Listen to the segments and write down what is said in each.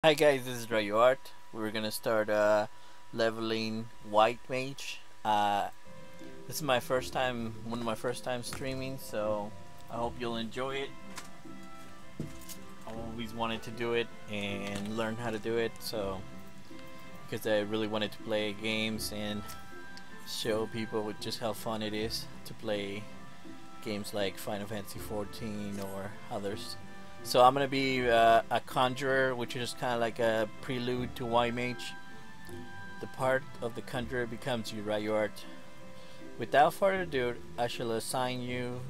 Hi guys, this is Ryuart. We're gonna start leveling white mage. This is my first time, one of my first time streaming, so I hope you'll enjoy it. I always wanted to do it and learn how to do it, so because I really wanted to play games and show people just how fun it is to play games like Final Fantasy XIV or others. So I'm gonna be a conjurer, which is kind of like a prelude to white mage. The part of the conjurer becomes you, Ryuart. Without further ado, I shall assign you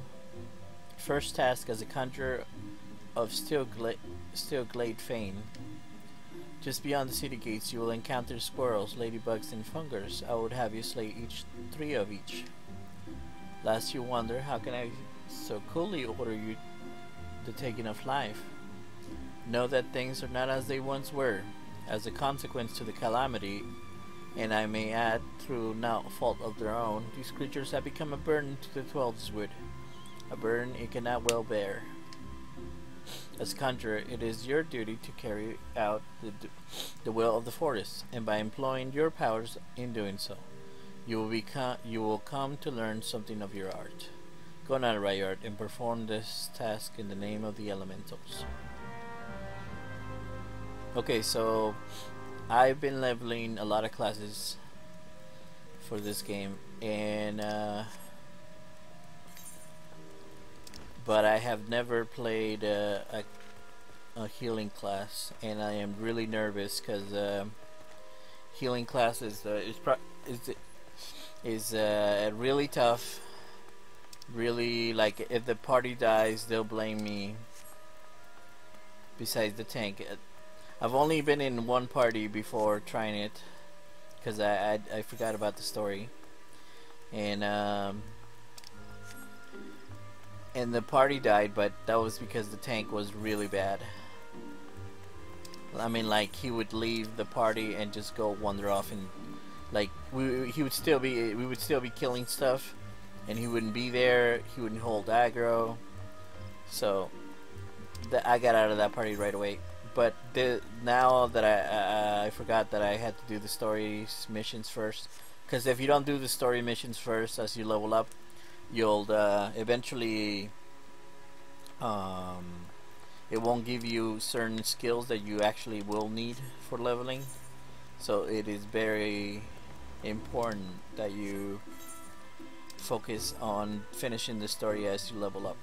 first task as a conjurer of Steelglade Fane. Just beyond the city gates, you will encounter squirrels, ladybugs, and fungers. I would have you slay three of each. Last you wonder, how can I so coolly order you the taking of life? Know that things are not as they once were, as a consequence to the calamity, and I may add, through no fault of their own, these creatures have become a burden to the Twelve's-Wood, a burden it cannot well bear. As conjurer, it is your duty to carry out the will of the forest, and by employing your powers in doing so, you will come to learn something of your art. Go now, Ryuart, and perform this task in the name of the elementals. Okay, so I've been leveling a lot of classes for this game, and but I have never played a healing class, and I am really nervous because healing class is really tough. Really, like, if the party dies, they'll blame me. Besides the tank, I've only been in one party before trying it, because I forgot about the story, and the party died, but that was because the tank was really bad. I mean, like, he would leave the party and just go wander off, and like we would still be killing stuff, and he wouldn't be there. He wouldn't hold aggro. So I got out of that party right away. But now that I forgot that I had to do the story missions first, because if you don't do the story missions first as you level up, you'll eventually it won't give you certain skills that you actually will need for leveling. So it is very important that you focus on finishing the story as you level up.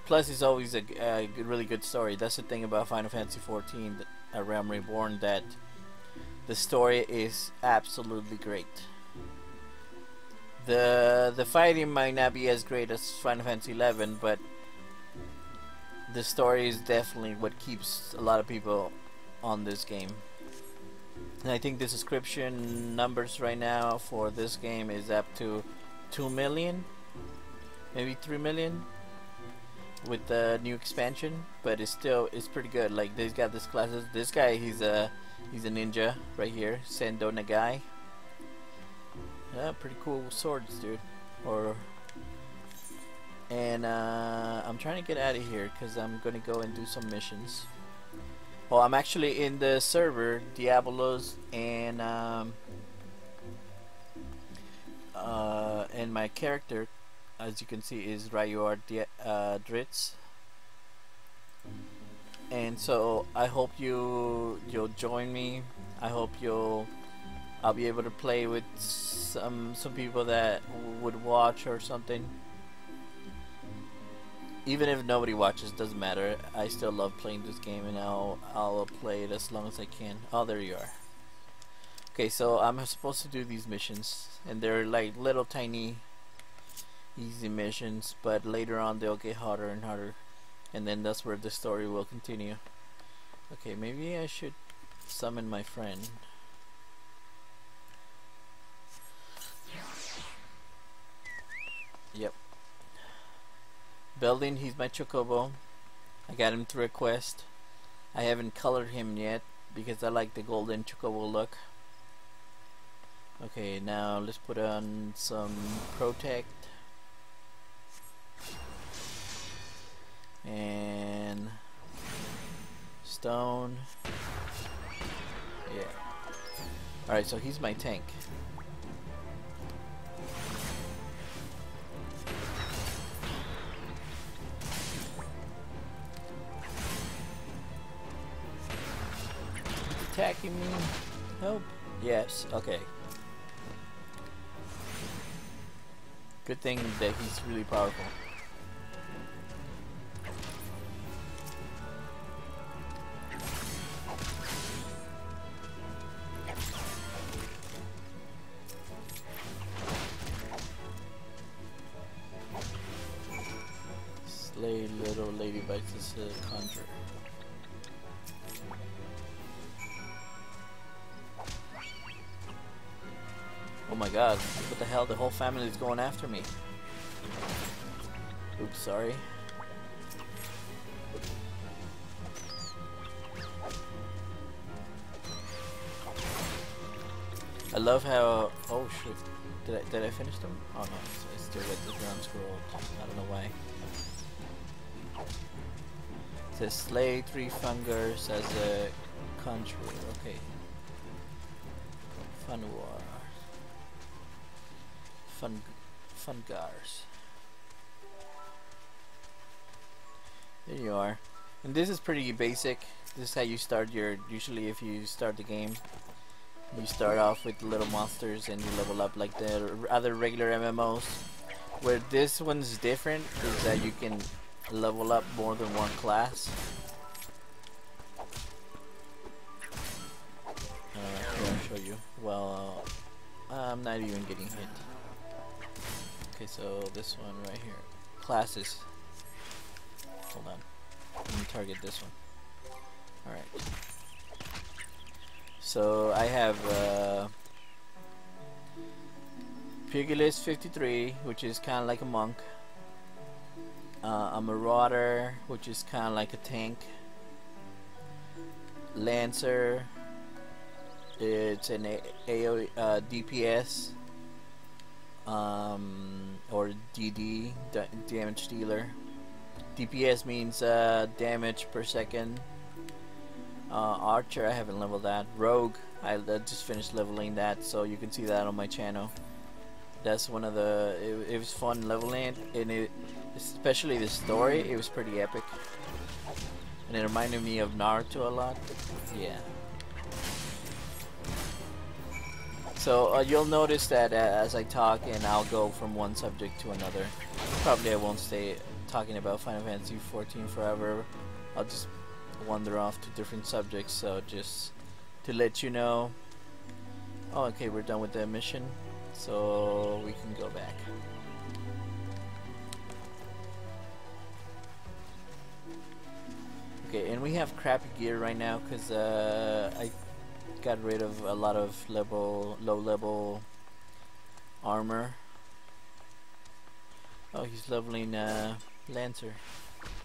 Plus, it's always a really good story. That's the thing about Final Fantasy XIV, Realm Reborn, that the story is absolutely great. The fighting might not be as great as Final Fantasy XI, but the story is definitely what keeps a lot of people on this game. And I think the subscription numbers right now for this game is up to 2 million, maybe 3 million with the new expansion, but it's pretty good. Like, they've got this classes. This guy, he's a ninja right here, Sendo Nagai. Yeah, pretty cool swords, dude. And I'm trying to get out of here because I'm gonna go and do some missions. Well, I'm actually in the server Diabolos, and my character, as you can see, is Ryuart Dritz. And so I hope you'll join me. I hope I'll be able to play with some people that would watch or something. Even if nobody watches, doesn't matter. I still love playing this game, and I'll play it as long as I can. Oh, there you are. Okay, so I'm supposed to do these missions, and they're like little tiny easy missions, but later on they'll get harder and harder, and then that's where the story will continue. Okay, maybe I should summon my friend. Yep. Belding, he's my chocobo. I got him through a quest. I haven't colored him yet because I like the golden chocobo look. Okay, now let's put on some protect and stone. Alright, so he's my tank. He's attacking me. Help. Yes, okay. Good thing that he's really powerful. Slay little lady bites this conjurer. Oh my god, what the hell? The whole family is going after me. Oops, sorry. I love how... Oh shit. Did I finish them? Oh no, I still got the ground scroll. I don't know why. It says slay 3 fungers as a conjurer. Okay. Fungars. There you are. And this is pretty basic. This is how you start your... Usually if you start the game, you start off with little monsters and you level up like the other regular MMOs. Where this one's different is that you can level up more than one class. Here I'll show you. Well, I'm not even getting hit. Okay, so this one right here. Classes. Hold on. Let me target this one. Alright. So I have Pugilist 53, which is kind of like a monk. A Marauder, which is kind of like a tank. Lancer, it's an DPS or DD, damage dealer. DPS means damage per second. Archer, I haven't leveled that. Rogue, I just finished leveling that, so you can see that on my channel. That's one of the... It was fun leveling it, and especially the story, it was pretty epic. And it reminded me of Naruto a lot. Yeah. So you'll notice that as I talk and I'll go from one subject to another. Probably I won't stay talking about Final Fantasy XIV forever. I'll just wander off to different subjects, so just to let you know. Oh, okay, we're done with the mission, so we can go back. Okay, and we have crappy gear right now because I got rid of a lot of low level armor. Oh, he's leveling Lancer.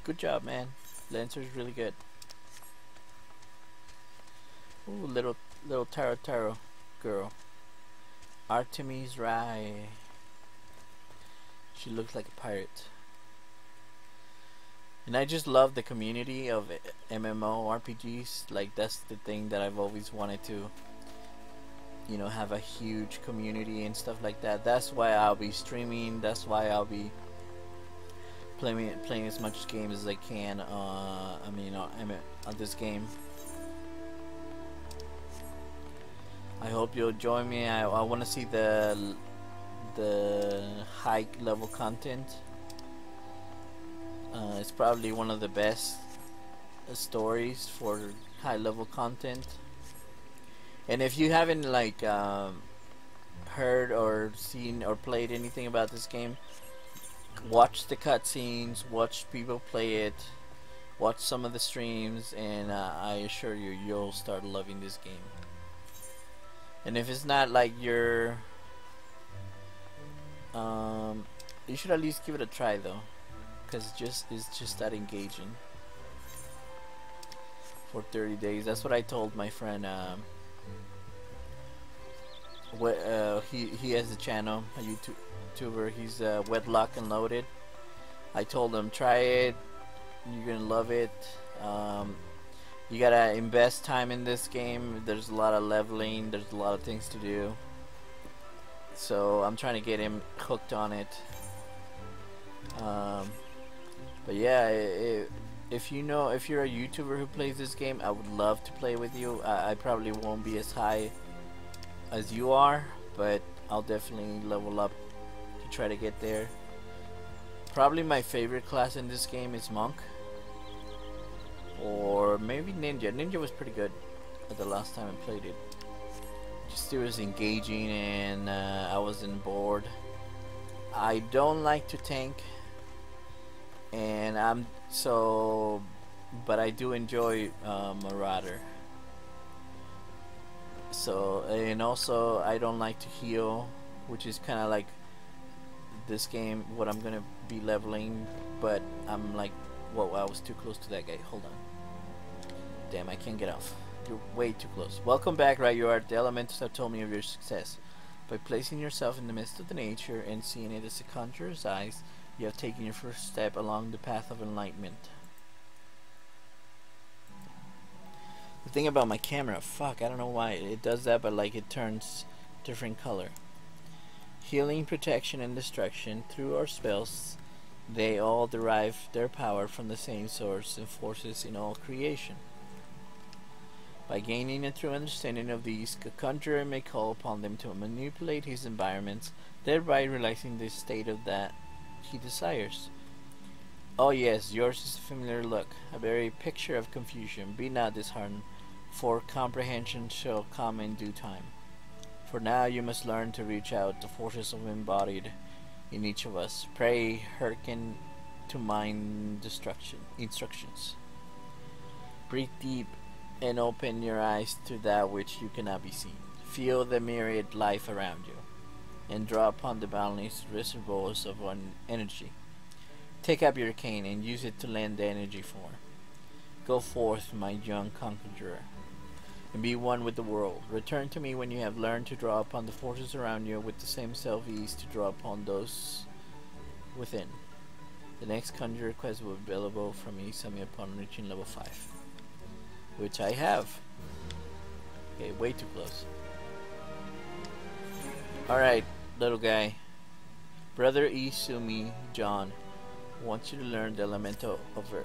Good job, man. Lancer's really good. Ooh, little Taro girl. Artemis Rai. She looks like a pirate. And I just love the community of MMORPGs. Like, that's the thing that I've always wanted to, you know, have a huge community and stuff like that. That's why I'll be streaming. That's why I'll be playing as much games as I can. I mean, on this game. I hope you'll join me. I want to see the high level content. It's probably one of the best stories for high level content. And if you haven't like heard or seen or played anything about this game, watch the cutscenes, watch people play it, watch some of the streams, and I assure you, you'll start loving this game. And if it's not like your you should at least give it a try though, because it's just that engaging. For 30 days, that's what I told my friend. He has a channel, a YouTuber. He's Wedlock and Loaded. I told him, try it, you're gonna love it. You gotta invest time in this game. There's a lot of leveling. There's a lot of things to do. So I'm trying to get him hooked on it. But yeah, if you're a YouTuber who plays this game, I would love to play with you. I probably won't be as high as you are, but I'll definitely level up to try to get there. Probably my favorite class in this game is Monk. Or maybe Ninja. Ninja was pretty good at the last time I played it. Just it was engaging and I wasn't bored. I don't like to tank, and but I do enjoy Marauder. So, and also I don't like to heal, which is kind of like this game what I'm gonna be leveling, but I'm like, whoa, I was too close to that guy. Hold on. Damn, I can't get off. You're way too close. Welcome back, Ryuart. The elementals have told me of your success. By placing yourself in the midst of the nature and seeing it as a conjurer's eyes, you have taken your first step along the path of enlightenment. The thing about my camera, fuck, I don't know why it does that, but like it turns different color. Healing, protection, and destruction through our spells, they all derive their power from the same source and forces in all creation. By gaining a true understanding of these, a conjurer may call upon them to manipulate his environments, thereby realizing the state of that he desires. Oh yes, yours is a familiar look, a very picture of confusion. Be not disheartened, for comprehension shall come in due time. For now you must learn to reach out the forces of embodied in each of us. Pray, hearken to mine instructions. Breathe deep and open your eyes to that which you cannot be seen. Feel the myriad life around you, and draw upon the boundless reservoirs of one energy. Take up your cane and use it to lend the energy for. Go forth, my young conqueror, and be one with the world. Return to me when you have learned to draw upon the forces around you with the same self-ease to draw upon those within. The next conjure quest will be available from me upon reaching level 5. Which I have. Okay, way too close. Alright, little guy. Brother Isumi John wants you to learn the elemental of earth.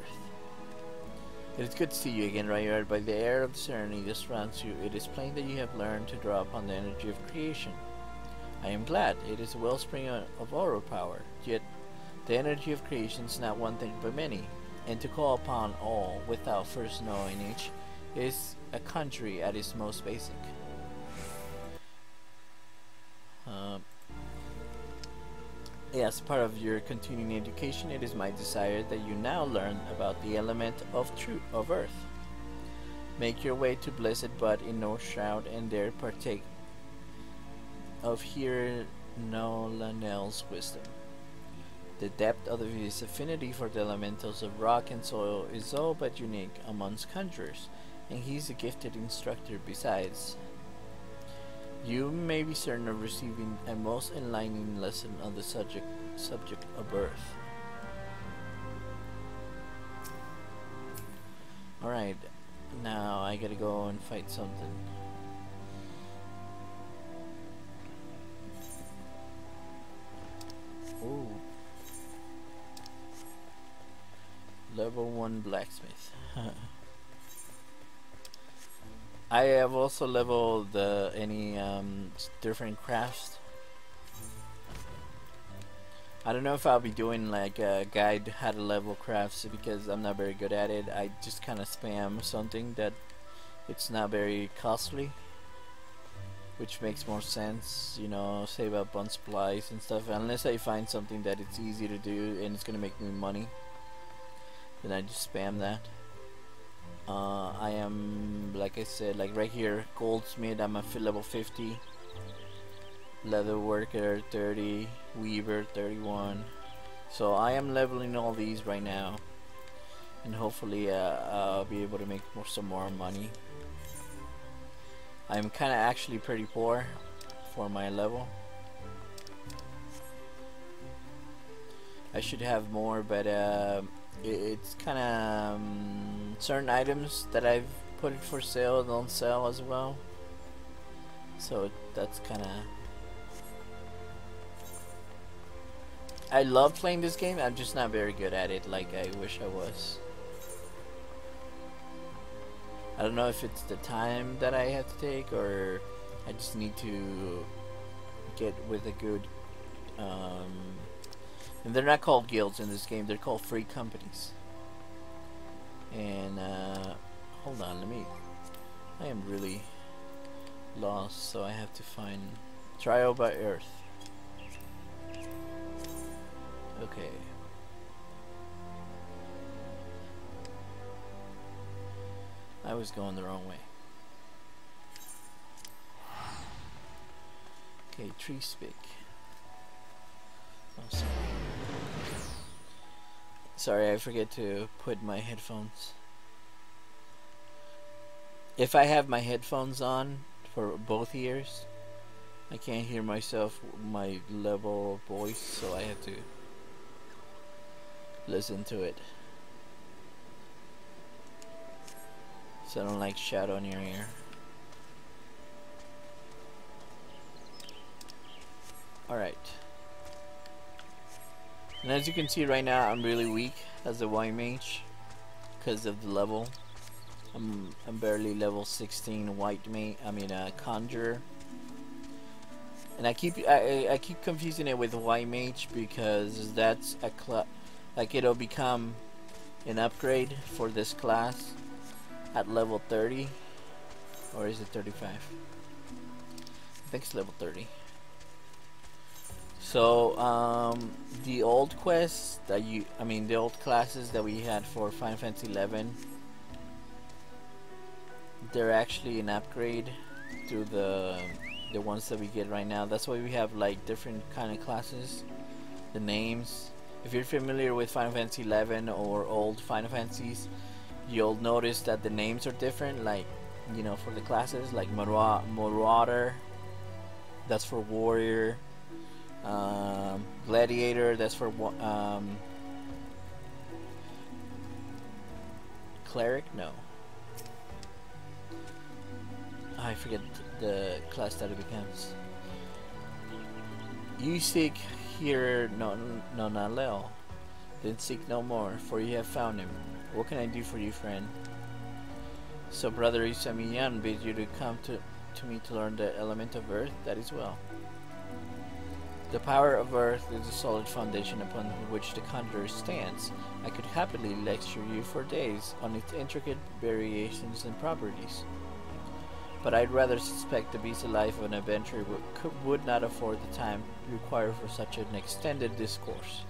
It is good to see you again, Ryuart. By the air of serenity that surrounds you, it is plain that you have learned to draw upon the energy of creation. I am glad. It is a wellspring of aura power. Yet, the energy of creation is not one thing but many, and to call upon all without first knowing each is a country at its most basic. As part of your continuing education, it is my desire that you now learn about the element of earth. Make your way to Blessed Bud in North Shroud and there partake of Here Nolanel's wisdom. The depth of his affinity for the elementals of rock and soil is all but unique amongst conjurers, and he's a gifted instructor besides. You may be certain of receiving a most enlightening lesson on the subject of earth. Alright, now I gotta go and fight something. Ooh. Level 1 blacksmith. I have also leveled any different crafts. I don't know if I'll be doing like a guide how to level crafts because I'm not very good at it. I just kind of spam something that it's not very costly, which makes more sense, you know, save up on supplies and stuff. Unless I find something that it's easy to do and it's gonna make me money, then I just spam that. I am, like I said, like right here, goldsmith, I'm at level 50, leather worker 30, weaver 31. So I am leveling all these right now, and hopefully I'll be able to make some more money. I'm kind of actually pretty poor for my level. I should have more, but it's kind of certain items that I've put it for sale don't sell as well. So that's kind of. I love playing this game. I'm just not very good at it like I wish I was. I don't know if it's the time that I have to take, or I just need to get with a good. And they're not called guilds in this game. They're called free companies. And hold on, let me. I am really lost, so I have to find Trial by Earth. Okay. I was going the wrong way. Okay, tree speak. Oh, sorry. Sorry, I forget to put my headphones. If I have my headphones on for both ears, I can't hear myself, my level of voice, so I have to listen to it. So I don't like shadow in your ear. Alright. And as you can see right now, I'm really weak as a white mage because of the level. I'm barely level 16 white mage. I mean conjurer. And I keep confusing it with white mage because that's a like it'll become an upgrade for this class at level 30, or is it 35? I think it's level 30. So the old quests that the old classes that we had for Final Fantasy XI, they're actually an upgrade to the ones that we get right now. That's why we have like different kind of classes, the names. If you're familiar with Final Fantasy XI or old Final Fantasies, you'll notice that the names are different. Like, you know, for the classes, like Marauder, that's for warrior. Gladiator, that's for cleric. No, I forget the class that it becomes. You seek here, not Lel. Then seek no more, for you have found him. What can I do for you, friend? So brother Isamiyan bids you to come to me to learn the element of earth. That is well. The power of earth is a solid foundation upon which the conjurer stands. I could happily lecture you for days on its intricate variations and properties. But I'd rather suspect the busy life of an adventurer would not afford the time required for such an extended discourse.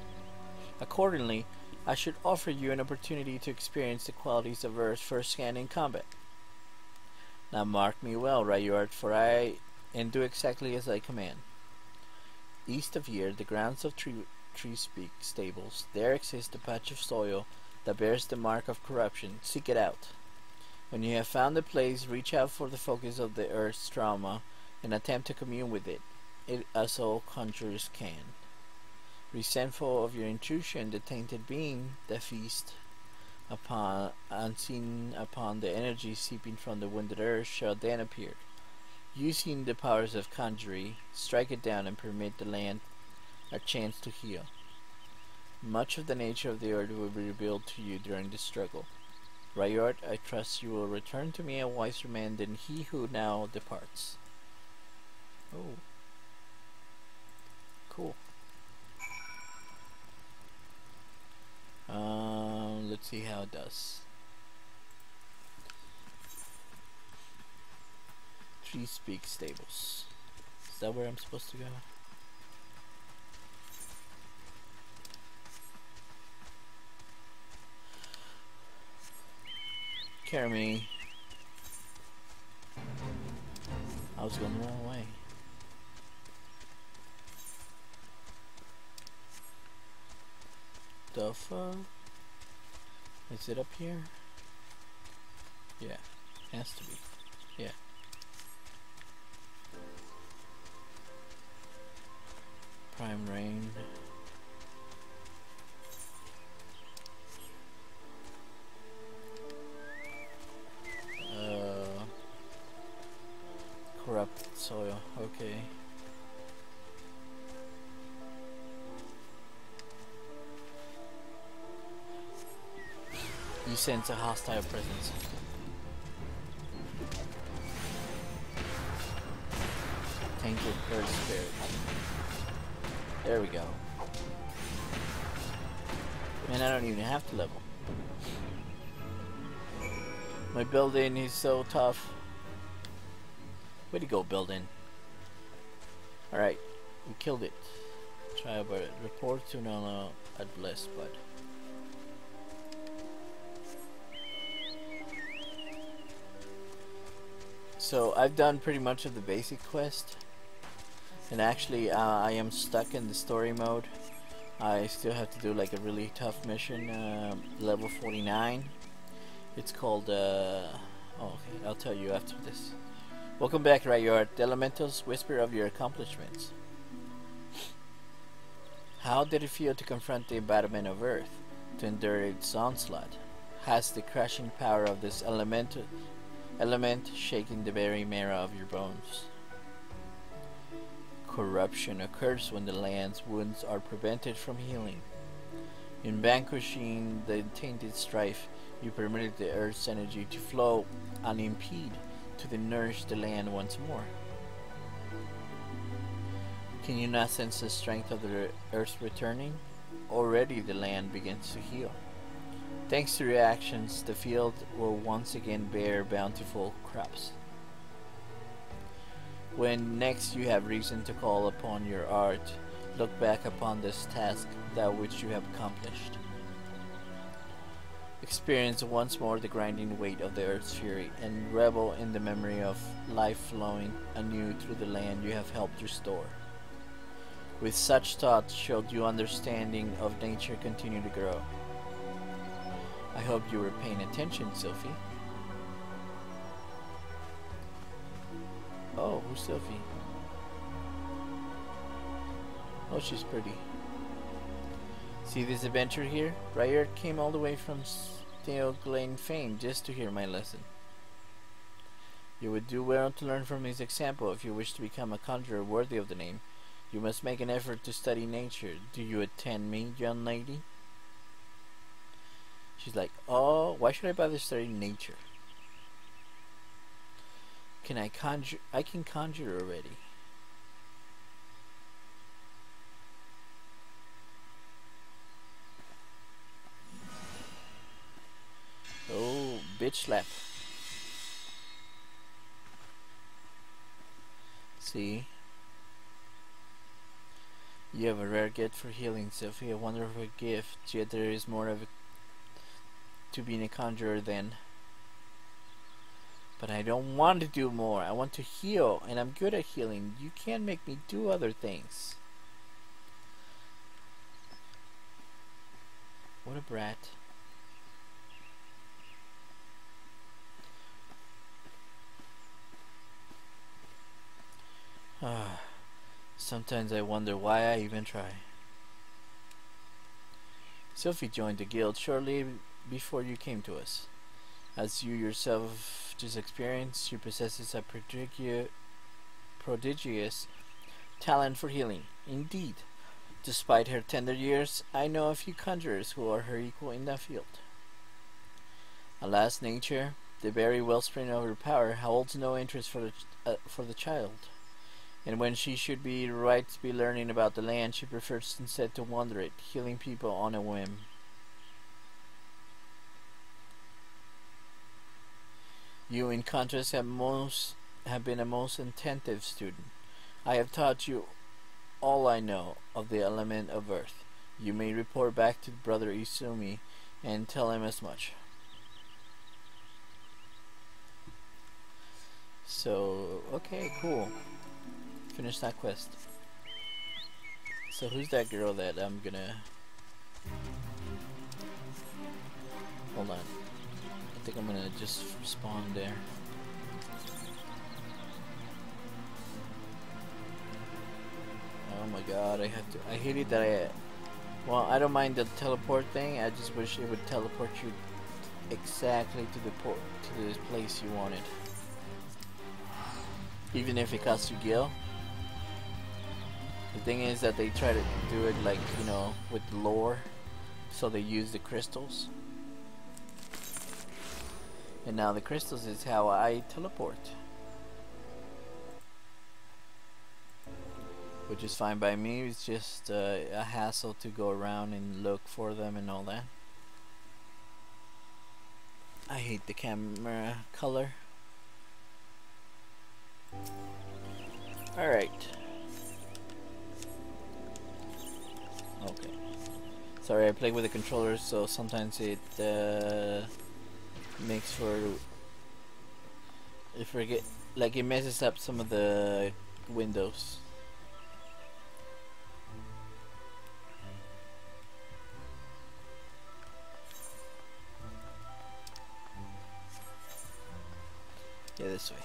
Accordingly, I should offer you an opportunity to experience the qualities of earth firsthand in combat. Now mark me well, Ryuart, for I do exactly as I command. East of here, the grounds of Treespeak stables, there exists a patch of soil that bears the mark of corruption. Seek it out. When you have found the place, reach out for the focus of the earth's trauma and attempt to commune with it as all conjurers can. Resentful of your intrusion, the tainted being that feasts unseen upon the energy seeping from the wounded earth shall then appear. Using the powers of conjury, strike it down and permit the land a chance to heal. Much of the nature of the earth will be revealed to you during the struggle. Ryuart, I trust you will return to me a wiser man than he who now departs. Oh. Cool. Let's see how it does. Treespeak stables. Is that where I'm supposed to go? Carry me. I was going the wrong way. The fuck? Is it up here? Yeah, has to be. Yeah. Prime rain. Corrupted soil, okay. You sense a hostile presence. Tainted earth spirit. There we go. Man, I don't even have to level. My building is so tough. Way to go, building. Alright, we killed it. Try about it. Report to Nana at Blessed Bud. So I've done pretty much of the basic quest. And actually I am stuck in the story mode. I still have to do like a really tough mission, level 49. It's called, oh, okay, I'll tell you after this. Welcome back, Ryuart. The elementals whisper of your accomplishments. How did it feel to confront the embodiment of Earth, to endure its onslaught? Has the crushing power of this element shaken the very marrow of your bones? Corruption occurs when the land's wounds are prevented from healing. In vanquishing the tainted strife, you permitted the Earth's energy to flow unimpeded to nourish the land once more. Can you not sense the strength of the Earth returning? Already the land begins to heal. Thanks to your actions, the field will once again bear bountiful crops. When next you have reason to call upon your art, look back upon this task, that which you have accomplished. Experience once more the grinding weight of the earth's fury, and revel in the memory of life flowing anew through the land you have helped restore. With such thoughts shall your understanding of nature continue to grow. I hope you were paying attention, Sophie. Oh, who's Sophie? Oh, she's pretty. See this adventure here? Ryuart came all the way from Steel Glen fame just to hear my lesson. You would do well to learn from his example if you wish to become a conjurer worthy of the name. You must make an effort to study nature. Do you attend me, young lady? She's like, oh, why should I bother studying nature? Can I conjure? I can conjure already. Oh, bitch slap. See? You have a rare gift for healing, Sophie. A wonderful gift, yet there is more of it to being a conjurer than. But I don't want to do more. I want to heal, and I'm good at healing. You can't make me do other things. What a brat. Sometimes I wonder why I even try. Sophie joined the guild shortly before you came to us. As you yourself just experienced, she possesses a prodigious talent for healing. Indeed, despite her tender years, I know a few conjurers who are her equal in that field. Alas, nature, the very wellspring of her power, holds no interest for the child. And when she should be right to be learning about the land, she prefers instead to wander it, healing people on a whim. You, in contrast, have been a most attentive student. I have taught you all I know of the element of earth. You may report back to Brother Izumi and tell him as much. So, okay, cool. Finish that quest. So who's that girl that I'm gonna... Hold on. I think I'm gonna just spawn there. Oh my god, I hate it that well, I don't mind the teleport thing, I just wish it would teleport you exactly to the place you wanted. even if it costs you gil. The thing is that they try to do it like, you know, with lore, so they use the crystals. And now the crystals is how I teleport, which is fine by me. It's just a hassle to go around and look for them and all that. I hate the camera color. Alright. Okay. Sorry, I play with the controller, so sometimes it makes for... I forget, like it messes up some of the windows. Yeah, this way.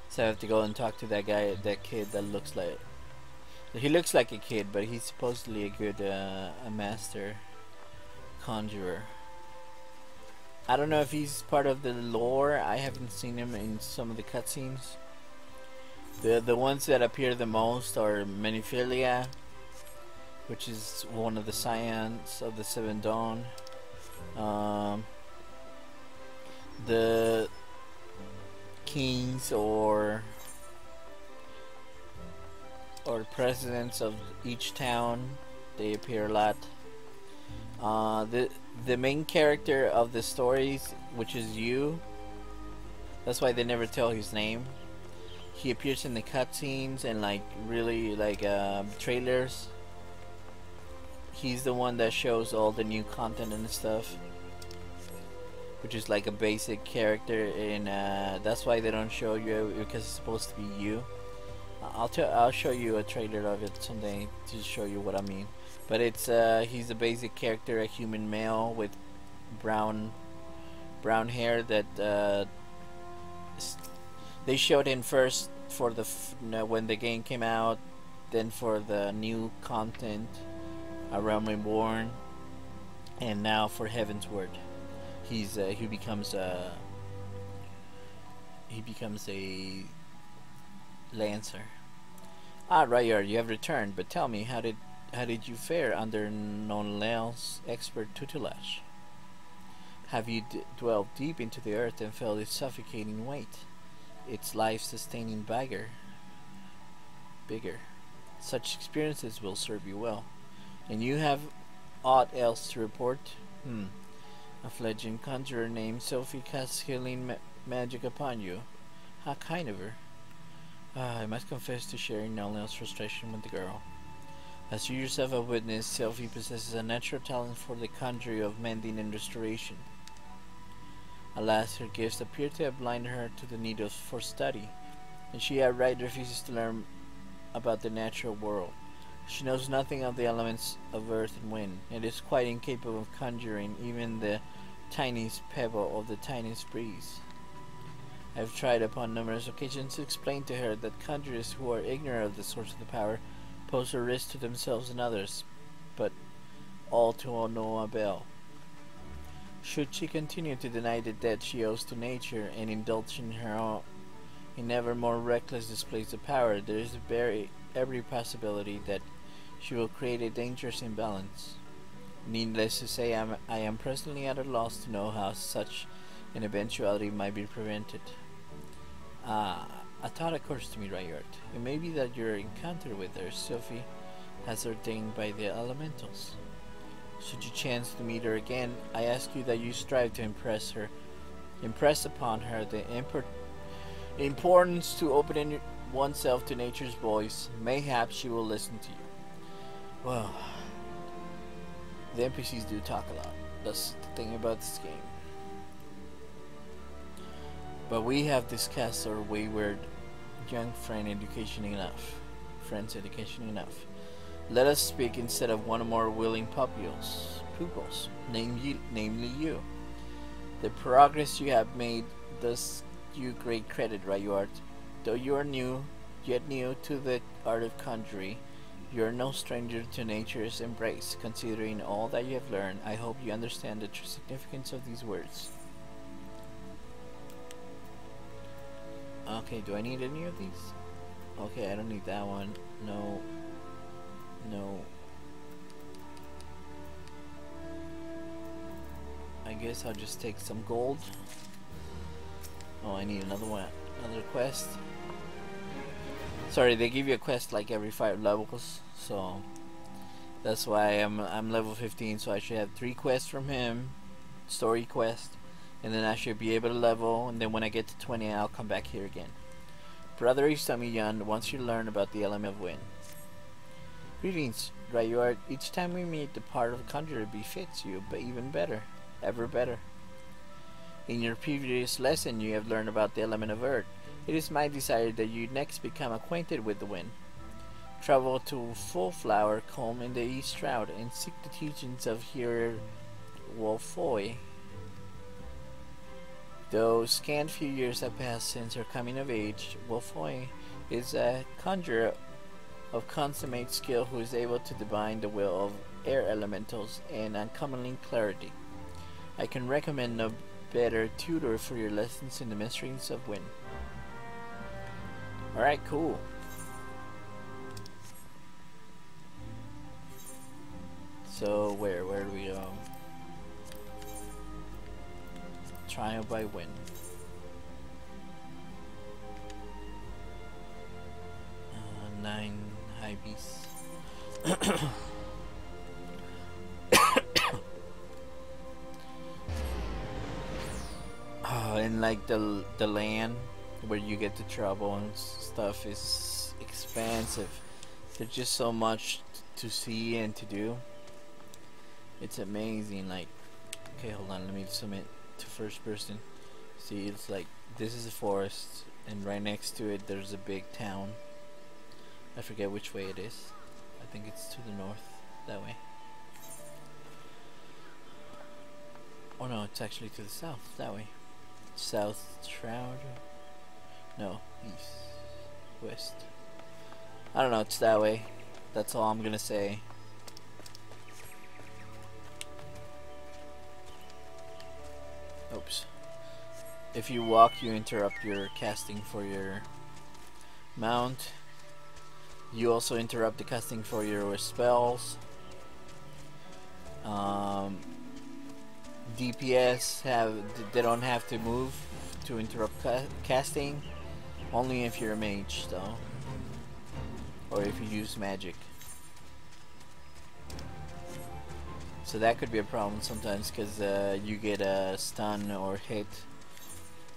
So I have to go and talk to that guy, that kid that looks like... He looks like a kid, but he's supposedly a good a master conjurer. I don't know if he's part of the lore. I haven't seen him in some of the cutscenes. The ones that appear the most are Meniphilia, which is one of the scions of the Seven Dawn. The kings or presidents of each town, they appear a lot. The main character of the stories, which is you, that's why they never tell his name. He appears in the cutscenes and like really like trailers. He's the one that shows all the new content and stuff, which is like a basic character, and that's why they don't show you, because it's supposed to be you. I'll show you a trailer of it someday to show you what I mean. But it's he's a basic character, a human male with brown hair that they showed him first for the when the game came out, then for the new content, Realm Reborn, and now for Heaven's Word. He becomes a Lancer. Ah, Ryuart, you have returned, but tell me, how did you fare under Nonleal's expert tutelage? Have you dwelled deep into the earth and felt its suffocating weight, its life-sustaining bigger? Such experiences will serve you well. And you have aught else to report? A fledgling conjurer named Sophie casts healing magic upon you. How kind of her. I must confess to sharing Nonleal's frustration with the girl. As you yourself have witnessed, Sophie possesses a natural talent for the conjuring of mending and restoration. Alas, her gifts appear to have blinded her to the need for study, and she outright refuses to learn about the natural world. She knows nothing of the elements of earth and wind, and is quite incapable of conjuring even the tiniest pebble of the tiniest breeze. I have tried upon numerous occasions to explain to her that conjurers who are ignorant of the source of the power pose a risk to themselves and others, but all to no avail. Should she continue to deny the debt she owes to nature and indulge in her own in ever more reckless displays of power, there is every possibility that she will create a dangerous imbalance. Needless to say, I am presently at a loss to know how such an eventuality might be prevented. A thought occurs to me, Ryuart. It may be that your encounter with her, Sophie, has ordained by the elementals. Should you chance to meet her again, I ask you that you strive to impress upon her the importance to opening oneself to nature's voice. Mayhap she will listen to you. Well, the NPCs do talk a lot. That's the thing about this game. But we have discussed our wayward young friend's education enough. Let us speak instead of one or more willing pupils, namely you. The progress you have made does you great credit, Ryuart. Though you are yet new to the art of conjuring, you are no stranger to nature's embrace. Considering all that you have learned, I hope you understand the true significance of these words. Okay, do I need any of these? Okay, I don't need that one. No. No. I guess I'll just take some gold. Oh, I need another one. Another quest. Sorry, they give you a quest like every 5 levels, so that's why I'm level 15, so I should have 3 quests from him, story quest, and then I should be able to level, and then when I get to 20 I'll come back here again. Brother Isamiyan wants you to learn about the element of wind. Greetings, Ryuart. Each time we meet, the part of the conjurer befits you, but even better, ever better. In your previous lesson, you have learned about the element of earth. It is my desire that you next become acquainted with the wind. Travel to Full Flower Comb in the East Shroud and seek the teachings of Hearer Wolfoy. Though scant few years have passed since her coming of age, Wolfoy is a conjurer of consummate skill who is able to divine the will of air elementals and uncommonly clarity. I can recommend no better tutor for your lessons in the mysteries of wind. Alright, cool. So where do we go? Trial by wind. Nine high beasts. And like the land where you get to travel and stuff is expansive. There's just so much to see and to do. It's amazing. Like, okay, hold on, let me submit to first person. See, it's like this is a forest, and right next to it there's a big town. I forget which way it is. I think it's to the north, that way. Oh no, it's actually to the south, that way. South Shroud? No, east, west. I don't know, it's that way. That's all I'm gonna say. Oops. If you walk, you interrupt your casting for your mount. You also interrupt the casting for your spells. DPS they don't have to move to interrupt casting. Only if you're a mage, though, or if you use magic. So that could be a problem sometimes, because you get a stun or hit,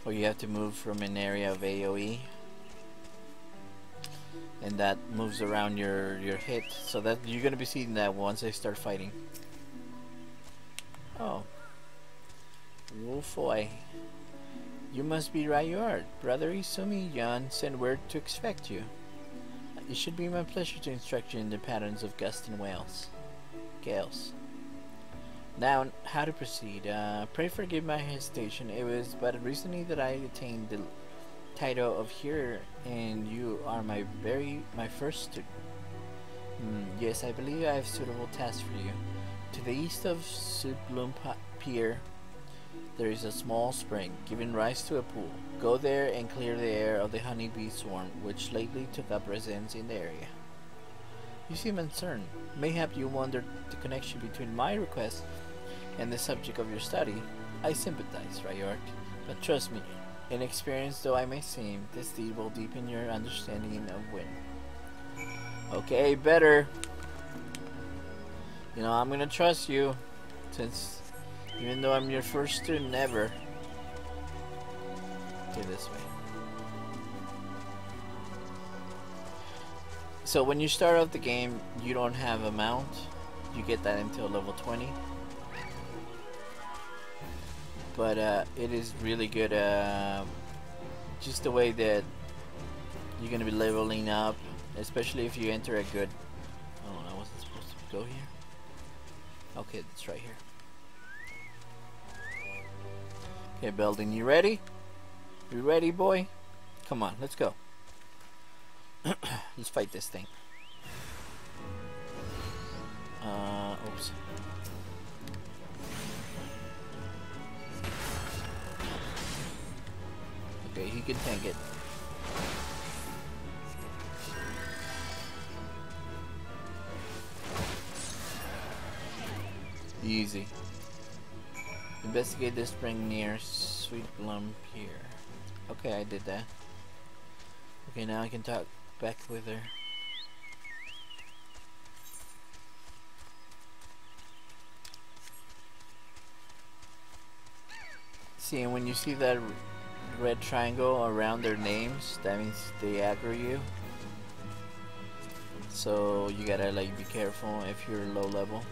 or you have to move from an area of AoE, and that moves around your hit. So that you're gonna be seeing that once I start fighting. Oh, Wolfoy, you must be Ryuart. Brother Isumi Yan sent word to expect you. It should be my pleasure to instruct you in the patterns of gusts and gales. Now, how to proceed. Pray forgive my hesitation. It was but recently that I attained the title of Hearer, and you are my first student. Yes, I believe I have suitable tasks for you. To the east of Sudbloom Pier, there is a small spring, giving rise to a pool. Go there and clear the air of the honeybee swarm, which lately took up residence in the area. You seem uncertain. Mayhap you wondered the connection between my request and the subject of your study. I sympathize, Ryuart, but trust me, inexperienced though I may seem, this deed will deepen your understanding of wind. Okay, better. You know, I'm gonna trust you, since even though I'm your first student ever. Okay, this way. So when you start off the game, you don't have a mount. You get that until level 20. But it is really good, just the way that you're gonna be leveling up, especially if you enter a good... Oh, I wasn't supposed to go here. Okay, it's right here. Okay, Belden, you ready? You ready, boy? Come on, let's go. Let's fight this thing. Oops. Okay, he can tank it. Easy. Investigate the spring near Sweet Plum Pier. Okay, I did that. Okay, now I can talk back with her. See, and when you see that red triangle around their names, that means they aggro you. So you gotta like be careful if you're low level.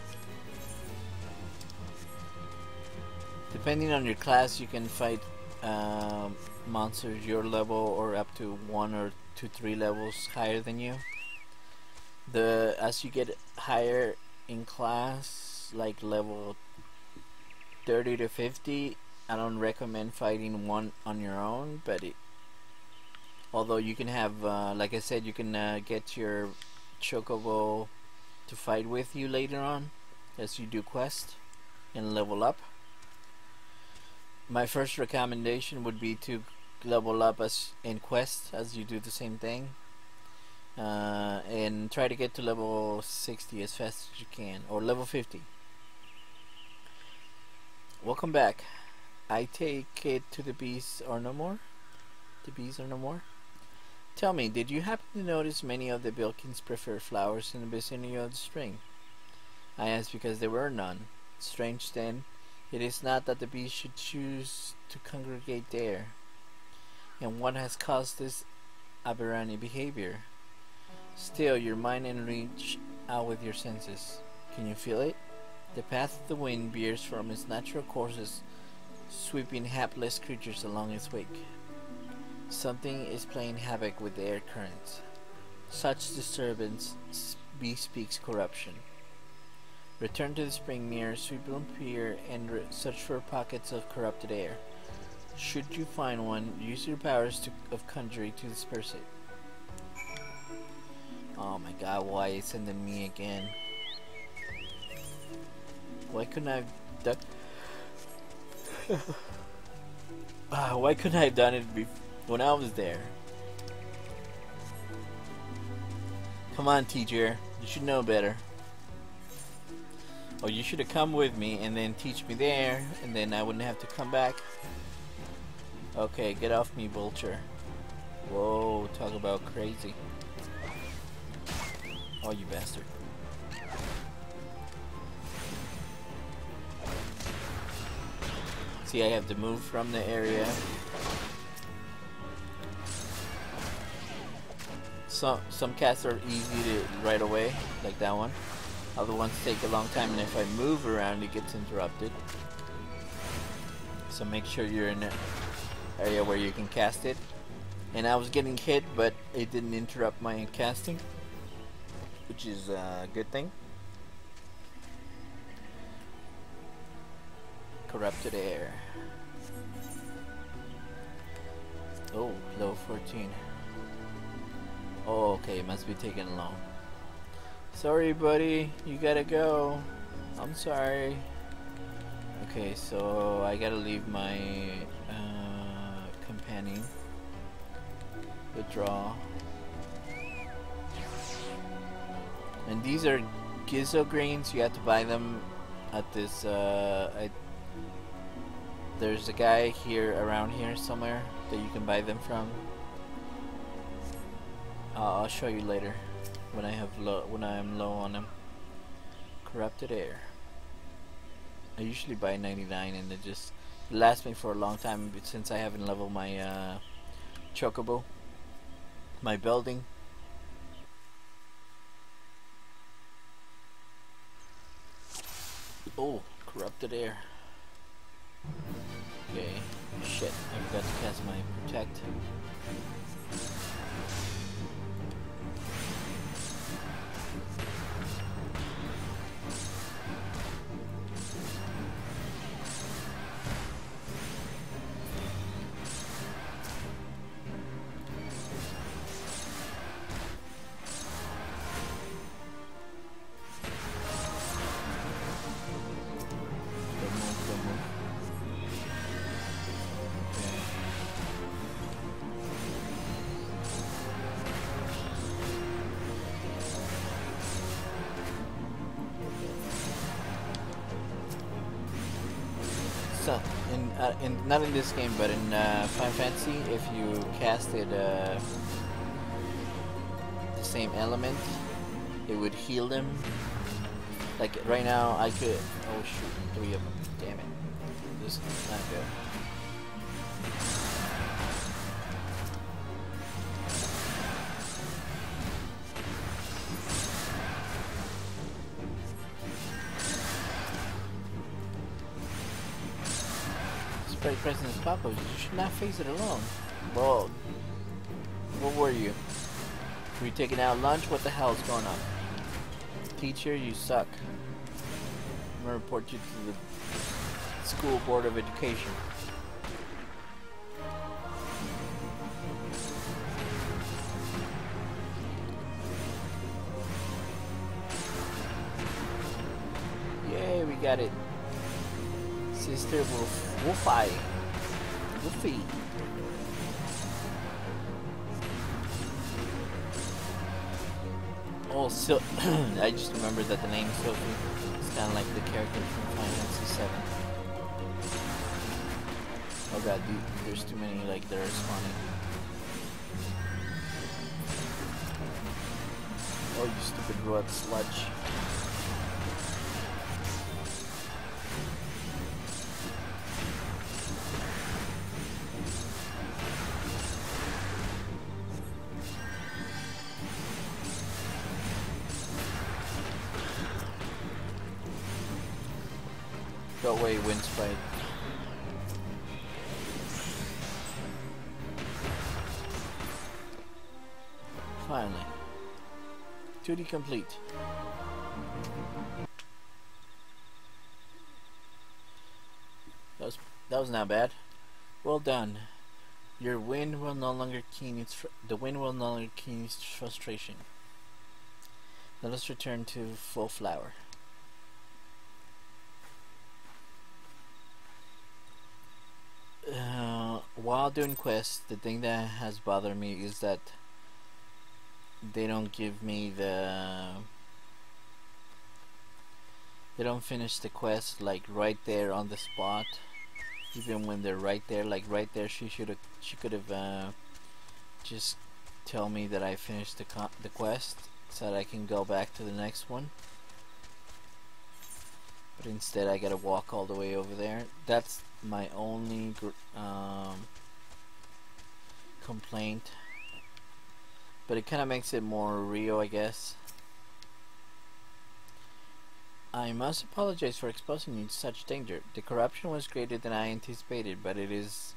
Depending on your class, you can fight monsters your level or up to 1 or 2, 3 levels higher than you. As you get higher in class, like level 30 to 50, I don't recommend fighting one on your own, but although you can have, like I said, you can get your chocobo to fight with you later on as you do quest and level up. My first recommendation would be to level up as in quest as you do the same thing, and try to get to level 60 as fast as you can, or level 50. Welcome back. I take it to the bees are no more? The bees are no more? Tell me, did you happen to notice many of the Bilkins prefer flowers in the vicinity of the spring? I asked because there were none. Strange then, it is not that the bees should choose to congregate there. And what has caused this aberrant behavior? Still, your mind and reach out with your senses. Can you feel it? The path of the wind veers from its natural courses, sweeping hapless creatures along its wake. Something is playing havoc with the air currents. Such disturbance bespeaks corruption. Return to the spring near Sweet Plum Pier and search for pockets of corrupted air. Should you find one, use your powers of conjuring to disperse it. Oh my god, why is it sending me again? Why couldn't I have done... why couldn't I have done it when I was there? Come on, teacher. You should know better. Oh, you should have come with me and then teach me there, and then I wouldn't have to come back. Okay, get off me, vulture. Whoa, talk about crazy. Oh, you bastard. See, I have to move from the area. Some casts are easy to right away, like that one. Other ones take a long time, and if I move around, it gets interrupted. So make sure you're in an area where you can cast it. And I was getting hit, but it didn't interrupt my casting, which is a good thing. Corrupted air. Oh, level 14. Oh, okay, it must be taking long. Sorry, buddy, you gotta go. I'm sorry. Okay, so I gotta leave my companion. Withdraw. And these are Gizzo greens. You have to buy them at this. There's a guy here around here somewhere that you can buy them from. I'll show you later when I am low on them. Corrupted air. I usually buy 99 and it just lasts me for a long time, but since I haven't leveled my chocobo, my building. Oh, corrupted air. Okay, shit, I forgot to cast my protect. So in not in this game, but in Final Fantasy, if you casted the same element, it would heal them. Like right now, I could. Oh shoot, 3 of them. Damn it. This is not good. Despite President's Papa, you should not face it alone. Whoa. What were you? Were you taking out lunch? What the hell is going on? Teacher, you suck. I'm gonna report you to the school board of education. Yay, we got it. Sister Wolfie. Wolfie. Oh, so I just remembered that the name Sophie is kind of like the character from Final Fantasy XIV. Oh god, there's too many like that are spawning. Oh, you stupid Ryuart sludge. Go away, wind sprite. Finally. 2D complete. That was not bad. Well done. Your wind will no longer keen its frustration. Let us return to full flower. While doing quests, the thing that has bothered me is that they don't give me they don't finish the quest like right there on the spot, even when they're right there. Like right there, she could have just tell me that I finished the quest so that I can go back to the next one. But instead, I gotta walk all the way over there. That's my only complaint. But it kind of makes it more real, I guess. I must apologize for exposing you to such danger. The corruption was greater than I anticipated, but it is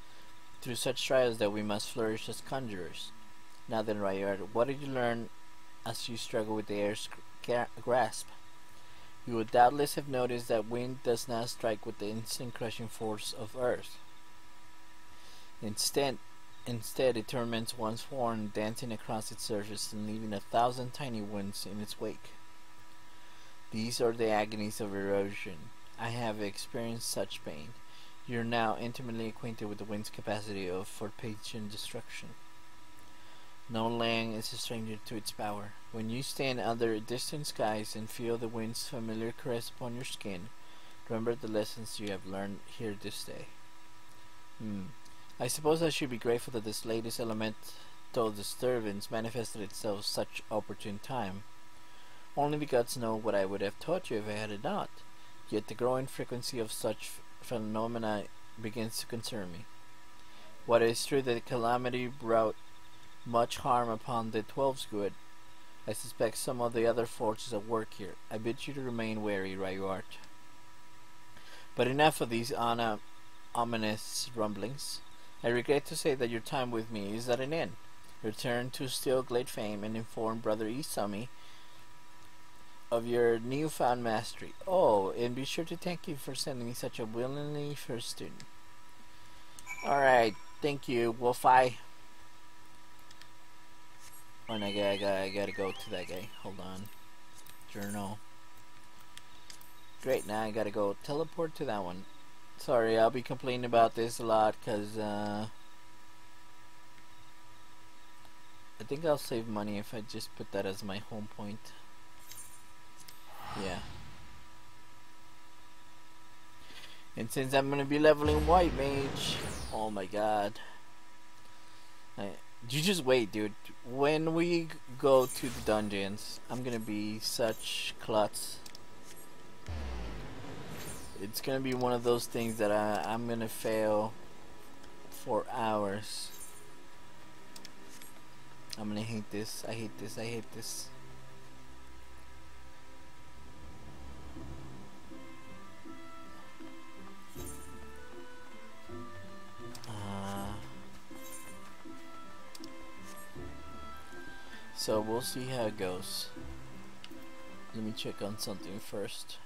through such trials that we must flourish as conjurers. Now then, Ryuart, what did you learn as you struggle with the air's grasp? You would doubtless have noticed that wind does not strike with the instant crushing force of earth. Instead, it torments one's form, dancing across its surface and leaving 1,000 tiny wounds in its wake. These are the agonies of erosion. I have experienced such pain. You are now intimately acquainted with the wind's capacity for patient destruction. No land is a stranger to its power. When you stand under distant skies and feel the wind's familiar caress upon your skin, remember the lessons you have learned here this day. I suppose I should be grateful that this latest elemental disturbance manifested itself such opportune time. Only the gods know what I would have taught you if I had it not. Yet the growing frequency of such phenomena begins to concern me. While it is true that the calamity brought much harm upon the 12's good, I suspect some of the other forces at work here. I bid you to remain wary, Ryuart. But enough of these ominous rumblings. I regret to say that your time with me is at an end. Return to Steelglade fame and inform Brother Isami of your newfound mastery. Oh, and be sure to thank you for sending me such a willingly first student. Alright, thank you, Wolfie. Oh, and I gotta go to that guy. Hold on. Journal. Great, now I gotta go teleport to that one. Sorry, I'll be complaining about this a lot, because, I think I'll save money if I just put that as my home point. Yeah. And since I'm gonna be leveling white mage, oh my god. You just wait, dude. When we go to the dungeons, I'm gonna be such klutz. It's gonna be one of those things that I'm gonna fail for hours. I'm gonna hate this. I hate this. I hate this. So we'll see how it goes. Let me check on something first.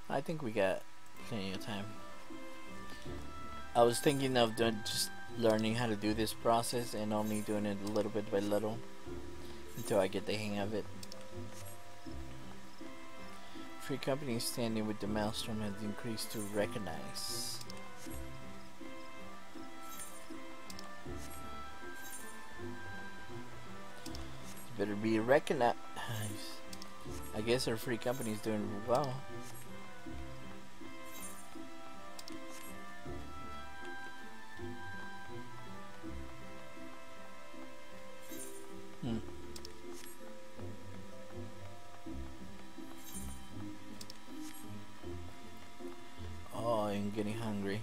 I think we got plenty of time. I was thinking of just learning how to do this process and only doing it a little bit by little until I get the hang of it. Free company standing with the maelstrom has increased to recognize. Better be recognized. I guess our free company is doing well. Oh, I'm getting hungry.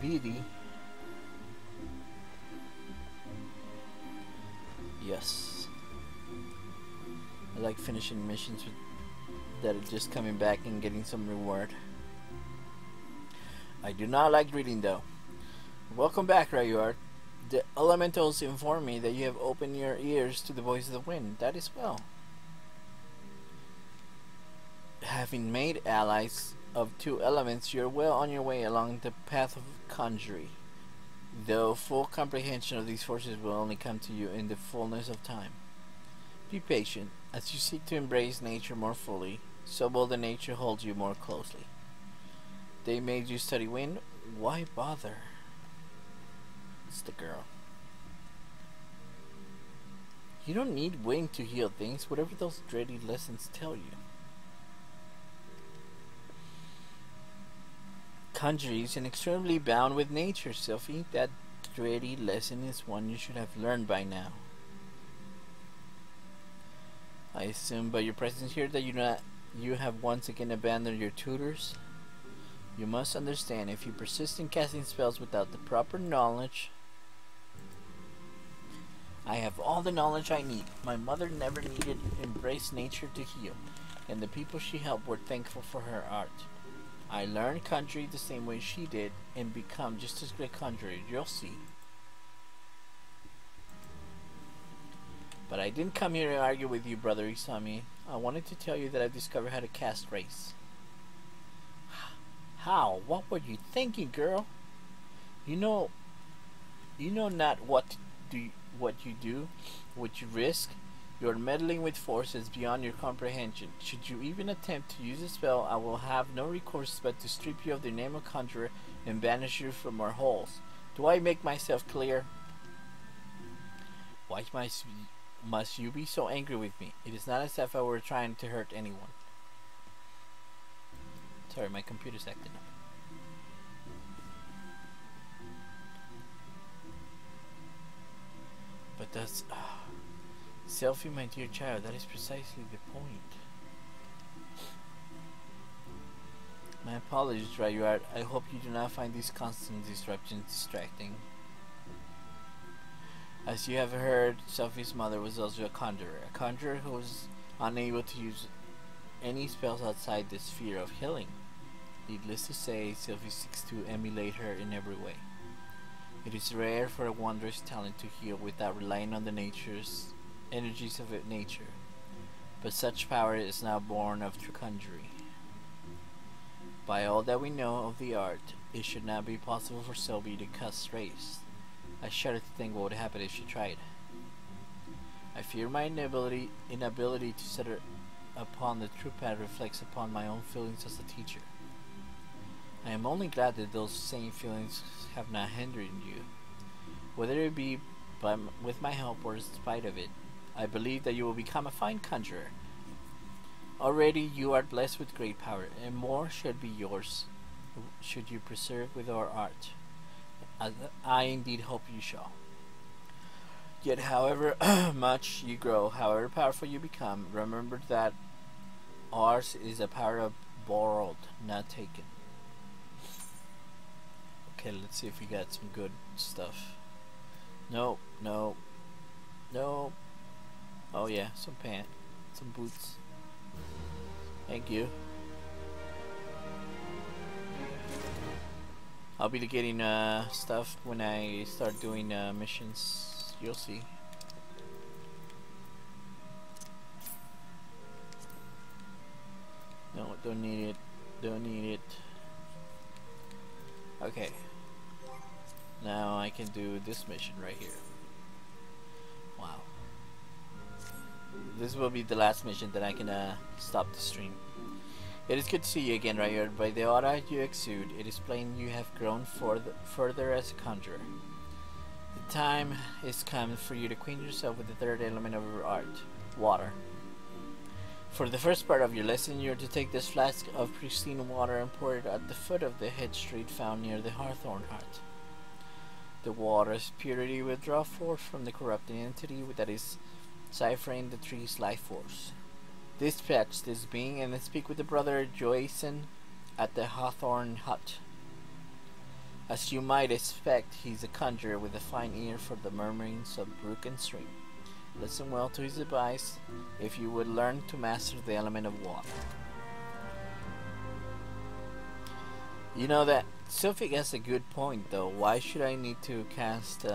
Beady. Yes. I like finishing missions that are just coming back and getting some reward. I do not like reading though. Welcome back, Ryuart. The elementals inform me that you have opened your ears to the voice of the wind. That is well. Having made allies of two elements, you're well on your way along the path of conjury. Though full comprehension of these forces will only come to you in the fullness of time. Be patient. As you seek to embrace nature more fully, so will the nature hold you more closely. They made you study wind. Why bother? It's the girl. You don't need wind to heal things, whatever those dready lessons tell you. Conjury is inextricably bound with nature, Sophie. That dready lesson is one you should have learned by now. I assume by your presence here that you have once again abandoned your tutors. You must understand, if you persist in casting spells without the proper knowledge... I have all the knowledge I need. My mother never needed embrace nature to heal, and the people she helped were thankful for her art. I learned conjuring the same way she did, and become just as great conjurer, you'll see. But I didn't come here to argue with you, Brother Isami. I wanted to tell you that I've discovered how to cast race. How? What were you thinking, girl? You know not what you do, what you risk. You're meddling with forces beyond your comprehension. Should you even attempt to use a spell, I will have no recourse but to strip you of the name of conjurer and banish you from our halls. Do I make myself clear? Why must you be so angry with me? It is not as if I were trying to hurt anyone. Sorry, my computer's acting up. But that's... Selfie, my dear child, that is precisely the point. My apologies, Ryuart. I hope you do not find these constant disruptions distracting. As you have heard, Selfie's mother was also a conjurer who was unable to use any spells outside the sphere of healing. Needless to say, Selfie seeks to emulate her in every way. It is rare for a wondrous talent to heal without relying on the energies of nature, but such power is now born of true conjuring. By all that we know of the art, it should not be possible for Selby to cast race. I shudder to think what would happen if she tried. I fear my inability to set her upon the true path reflects upon my own feelings as a teacher. I am only glad that those same feelings have not hindered you. Whether it be with my help or in spite of it, I believe that you will become a fine conjurer. Already you are blessed with great power, and more should be yours, should you persevere with our art, as I indeed hope you shall. Yet however much you grow, however powerful you become, remember that ours is a power borrowed, not taken. Okay, let's see if we got some good stuff. No, no, no. Oh yeah, some pants, some boots. Thank you. I'll be getting stuff when I start doing missions. You'll see. No, don't need it. Don't need it. Okay. Now I can do this mission right here. Wow. This will be the last mission that I can stop the stream. It is good to see you again, Ryuart. By the aura you exude, it is plain you have grown further as a conjurer. The time is come for you to acquaint yourself with the third element of your art, water. For the first part of your lesson, you are to take this flask of pristine water and pour it at the foot of the head street found near the Hawthorn Heart. The water's purity will draw forth from the corrupting entity that is ciphering the tree's life force. Dispatch this being and then speak with the brother Joyson at the Hawthorn Hut. As you might expect, he's a conjurer with a fine ear for the murmurings of brook and stream. Listen well to his advice if you would learn to master the element of water. You know that Sylphic has a good point though. Why should I need to cast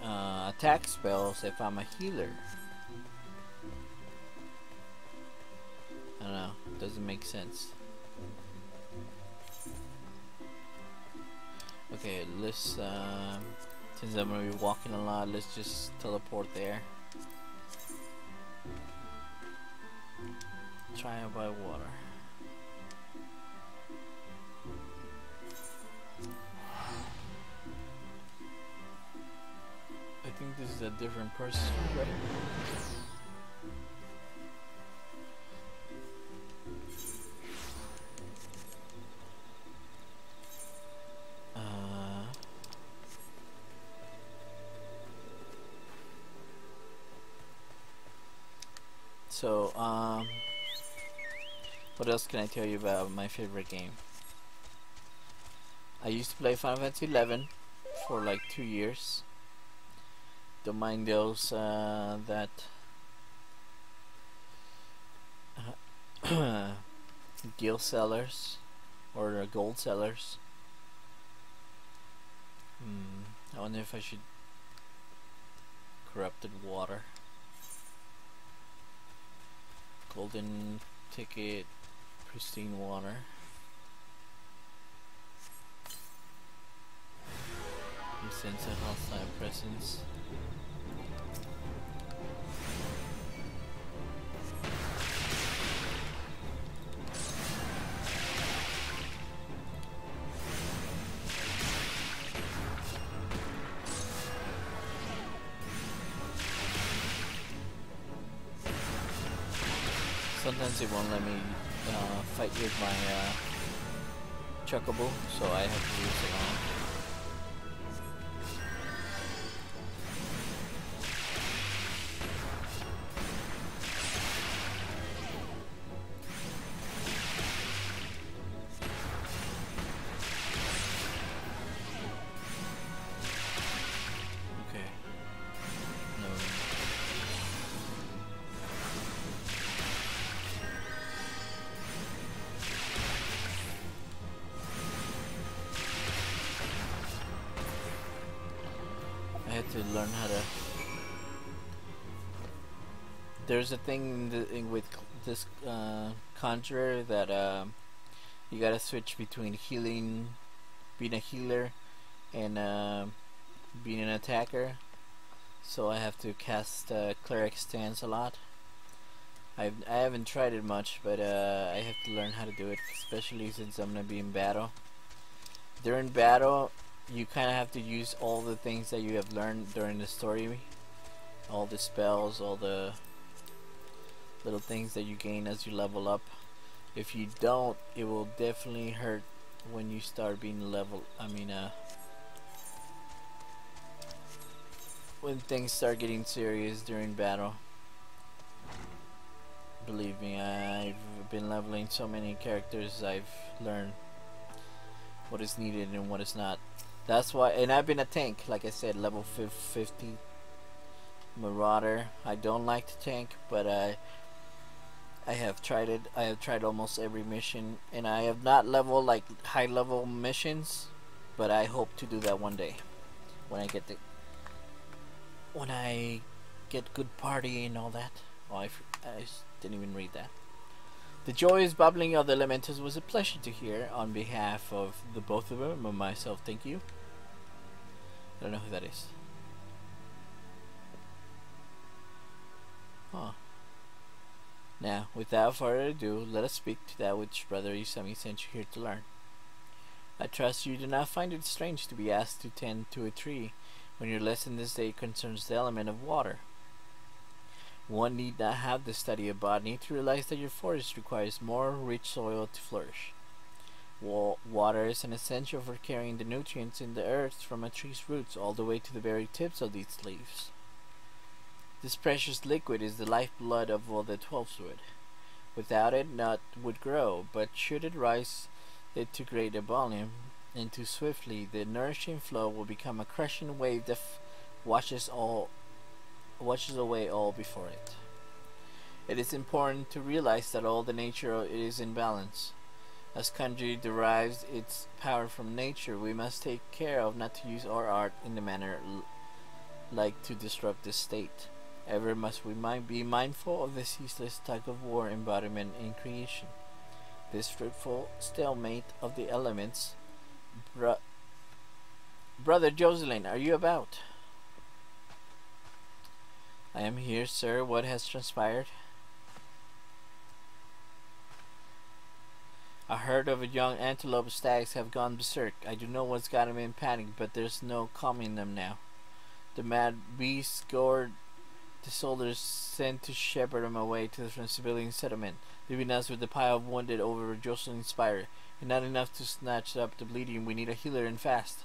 attack spells if I'm a healer? I don't know, it doesn't make sense. Okay, let's since I'm gonna be walking a lot, let's just teleport there. Trial by water. I think this is a different person, right? So, what else can I tell you about my favorite game? I used to play Final Fantasy XI for like 2 years. Don't mind those that guild sellers or gold sellers. I wonder if I should corrupted water. Golden ticket, pristine water. You sense a hostile presence. Sometimes it won't let me fight with my chocobo, so I have to use it on. To learn how to. There's a thing with this conjurer that you gotta switch between healing, being a healer, and being an attacker. So I have to cast cleric stance a lot. I haven't tried it much, but I have to learn how to do it, especially since I'm gonna be in battle. During battle, you kind of have to use all the things that you have learned during the story, all the spells, all the little things that you gain as you level up. If you don't, it will definitely hurt when you start being level. When things start getting serious during battle. Believe me, I've been leveling so many characters. I've learned what is needed and what is not. That's why, and I've been a tank, like I said, level 50 Marauder. I don't like to tank, but I have tried it. I have tried almost every mission, and I have not leveled like high level missions, but I hope to do that one day when I get good party and all that. Oh, I didn't even read that. The joyous bubbling of the elementals was a pleasure to hear. On behalf of the both of them and myself, thank you. I don't know who that is. Huh. Now, without further ado, let us speak to that which Brother Isami sent you here to learn. I trust you do not find it strange to be asked to tend to a tree when your lesson this day concerns the element of water. One need not have the study of botany to realize that your forest requires more rich soil to flourish. Water is an essential for carrying the nutrients in the earth from a tree's roots all the way to the very tips of these leaves. This precious liquid is the lifeblood of all that dwells wood. Without it, naught would grow, but should it rise it to great volume and too swiftly, the nourishing flow will become a crushing wave that washes away all before it. It is important to realize that all the nature is in balance. As country derives its power from nature, we must take care of not to use our art in the manner like to disrupt this state. Ever must we be mindful of the ceaseless tug of war embodiment in creation. This fruitful stalemate of the elements. Brother Jocelyn, are you about? I am here, sir. What has transpired? A herd of young antelope stags have gone berserk. I do know what's got them in panic, but there's no calming them now. The mad beasts gored the soldiers sent to shepherd them away to the civilian settlement, leaving us with a pile of wounded over Jocelyn's spire, and not enough to snatch up the bleeding. We need a healer and fast.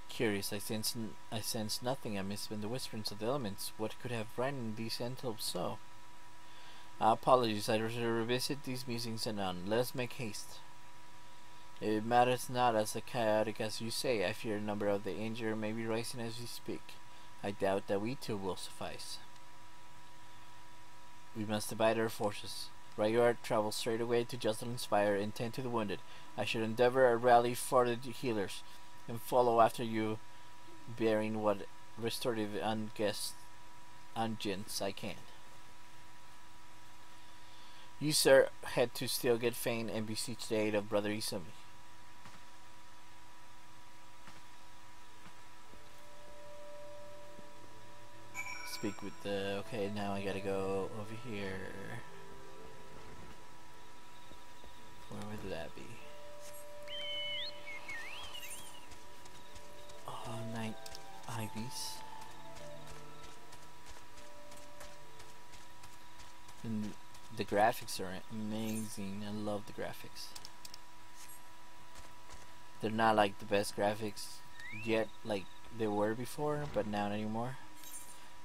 Curious, I sense nothing amidst the whisperings of the elements. What could have frightened these antelopes so? Apologies, I revisit these musings anon. Let us make haste. It matters not as chaotic as you say. I fear a number of the injured may be rising as we speak. I doubt that we too will suffice. We must divide our forces. Ryuart travels straight away to Jocelyn's spire and tend to the wounded. I should endeavor a rally for the healers, and follow after you, bearing what restorative unguents I can. You, sir, head to Steelgate Fane and beseech the aid of Brother Isami. Speak with the... Okay, now I gotta go over here. Where would that be? Oh, Night Ivies. And the graphics are amazing. I love the graphics. They're not like the best graphics yet, like they were before, but not anymore.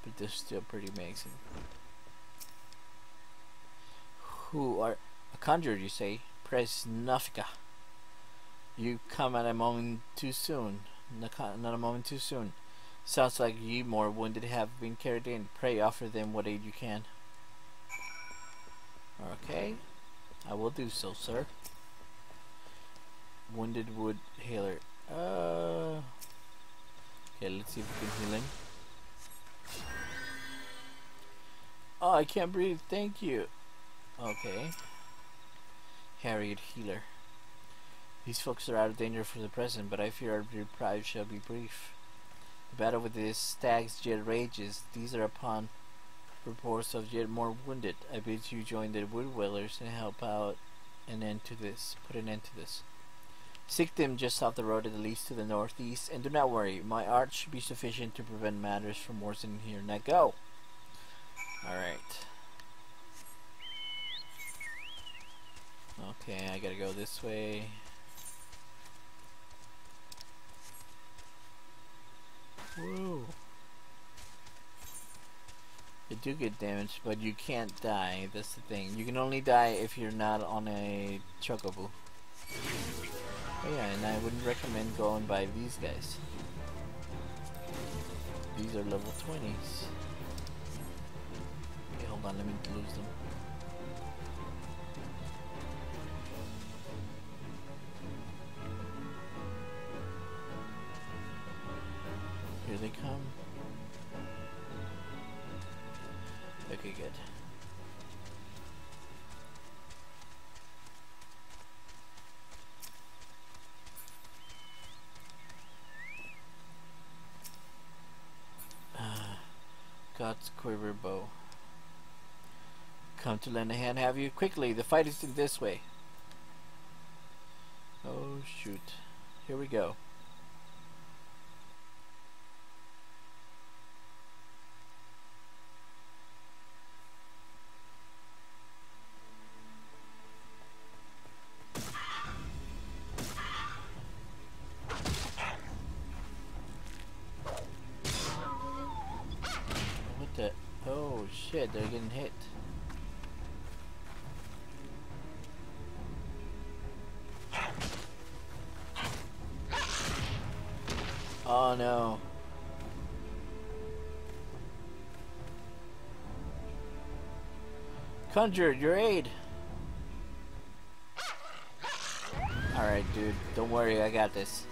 But they're still pretty amazing. Who are a conjurer, you say? Press Nafika. You come at a moment too soon. Not a moment too soon. Sounds like ye more wounded have been carried in. Pray offer them what aid you can. Okay, I will do so, sir. Wounded wood healer. Okay, let's see if we can heal him. Oh, I can't breathe. Thank you. Okay. Harriet healer. These folks are out of danger for the present, but I fear our reprieve shall be brief. The battle with the stags yet rages. These are upon Reports of yet more wounded. I bid you join the wood dwellers and help out an end to this. Put an end to this. Seek them just off the road that leads to the northeast, and do not worry, my art should be sufficient to prevent matters from worsening here. Now go! Alright. Okay, I gotta go this way. Whoa. You do get damage, but you can't die. That's the thing. You can only die if you're not on a chocobo. Oh yeah, and I wouldn't recommend going by these guys. These are level 20s. Okay, hold on, let me lose them. Here they come. Okay, good. God's quiver bow. Come to lend a hand, have you? Quickly, the fight is in this way. Oh shoot. Here we go. Oh shit, they're getting hit. Oh no. Conjure, your aid. Alright dude, don't worry, I got this.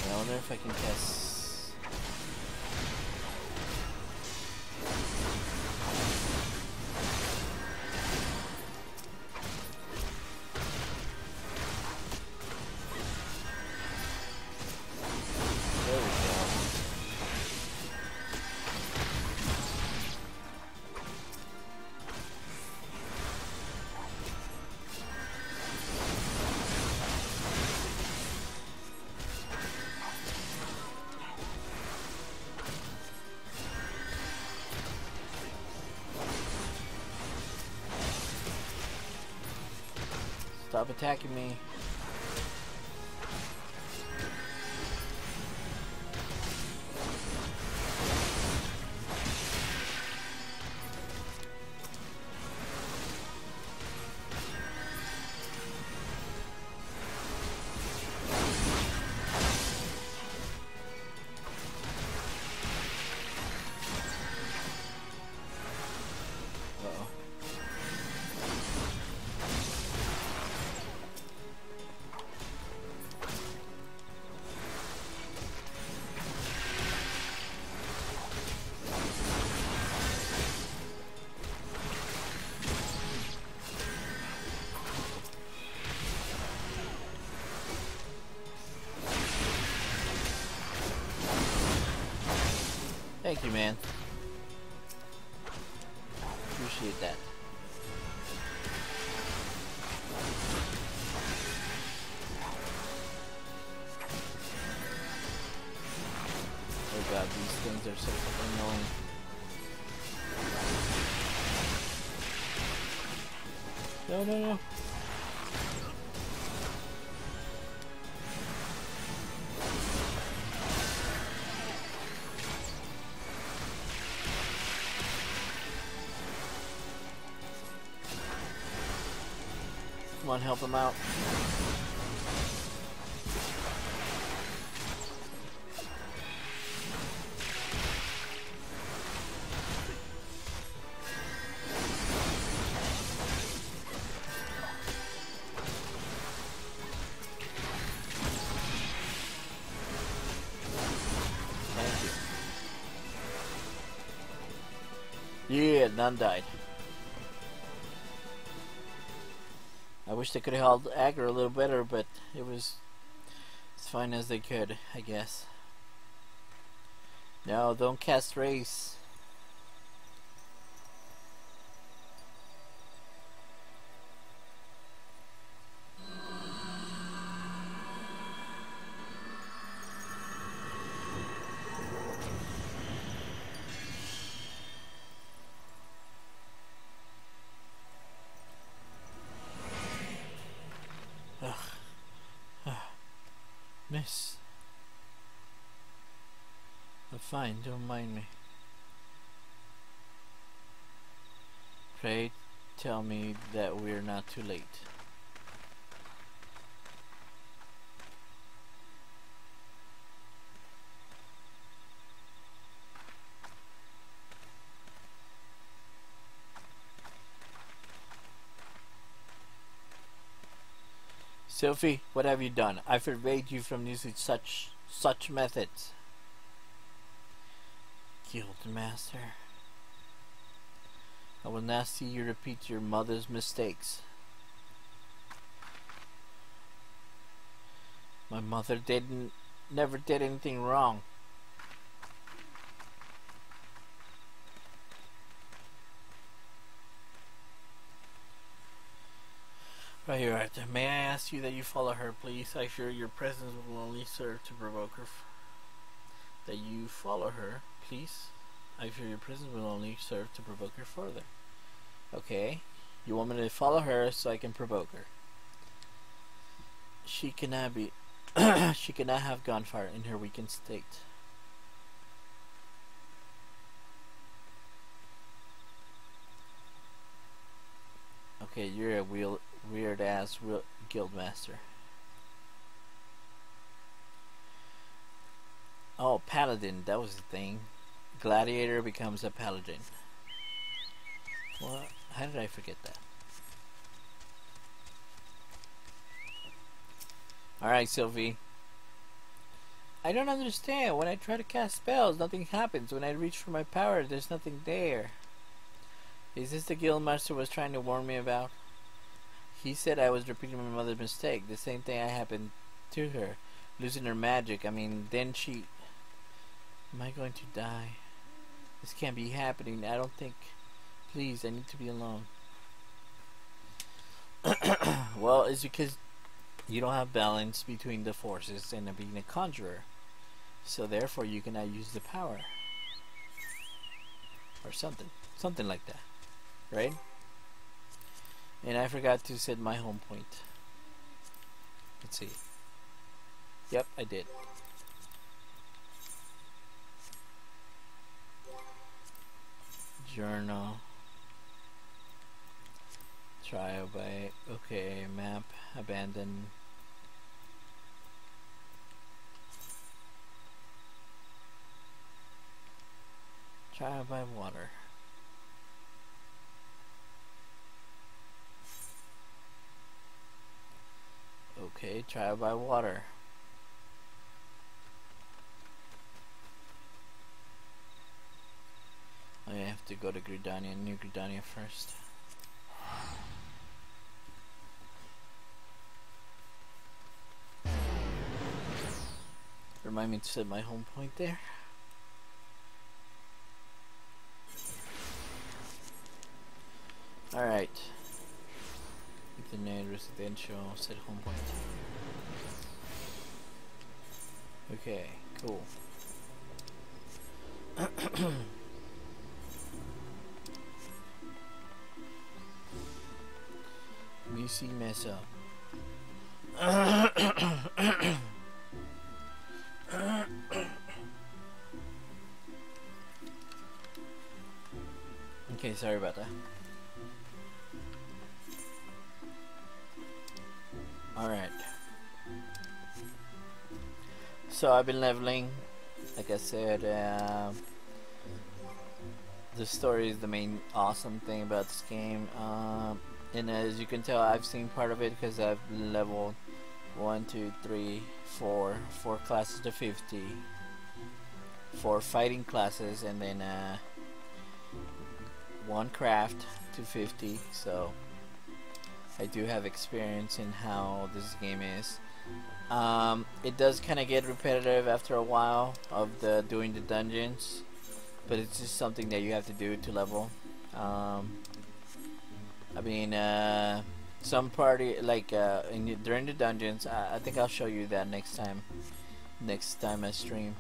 I wonder if I can test. There we go. Stop attacking me. Uh-oh. Thank you, man. Appreciate that. Oh god, these things are so fucking annoying. No, no, no. Come on, help him out. Thank you. Yeah, none died. wish they could have held aggro a little better, but it was as fine as they could, I guess. No, don't cast race. Miss. I'm fine, don't mind me. Pray tell me that we're not too late. Sophie, what have you done? I forbade you from using such methods. Guild Master. I will not see you repeat your mother's mistakes. My mother never did anything wrong. Ryuart, may I ask you that you follow her, please? I fear your presence will only serve to provoke her. That you follow her, please? I fear your presence will only serve to provoke her further. Okay, you want me to follow her so I can provoke her. She cannot be. She cannot have gone far in her weakened state. Okay, you're a weird ass guild master. Oh, paladin, that was the thing. Gladiator becomes a paladin. What? How did I forget that? Alright, Sylvie. I don't understand. When I try to cast spells, nothing happens. When I reach for my power, there's nothing there. Is this the Guildmaster was trying to warn me about? He said I was repeating my mother's mistake. The same thing happened to her. Losing her magic. I mean, then she... Am I going to die? This can't be happening. I don't think... Please, I need to be alone. Well, it's because you don't have balance between the forces and being a conjurer. So therefore you cannot use the power. Or something. Something like that. Right? And I forgot to set my home point. Let's see. Yep, I did. Journal. Trial by... Okay, map. Abandon. Trial by water. Okay, trial by water. I have to go to Gridania, New Gridania first. Remind me to set my home point there. Alright. Internet, residential, set home point. Okay, cool. BC mess up. Okay, sorry about that. Alright. So I've been leveling. Like I said, the story is the main awesome thing about this game. And as you can tell, I've seen part of it because I've leveled 1, 2, 3, 4 classes to 50, 4 fighting classes, and then 1 craft to 50. So I do have experience in how this game is. It does kind of get repetitive after a while of the doing the dungeons, but it's just something that you have to do to level. I mean, some party like during the dungeons. I think I'll show you that next time. Next time I stream.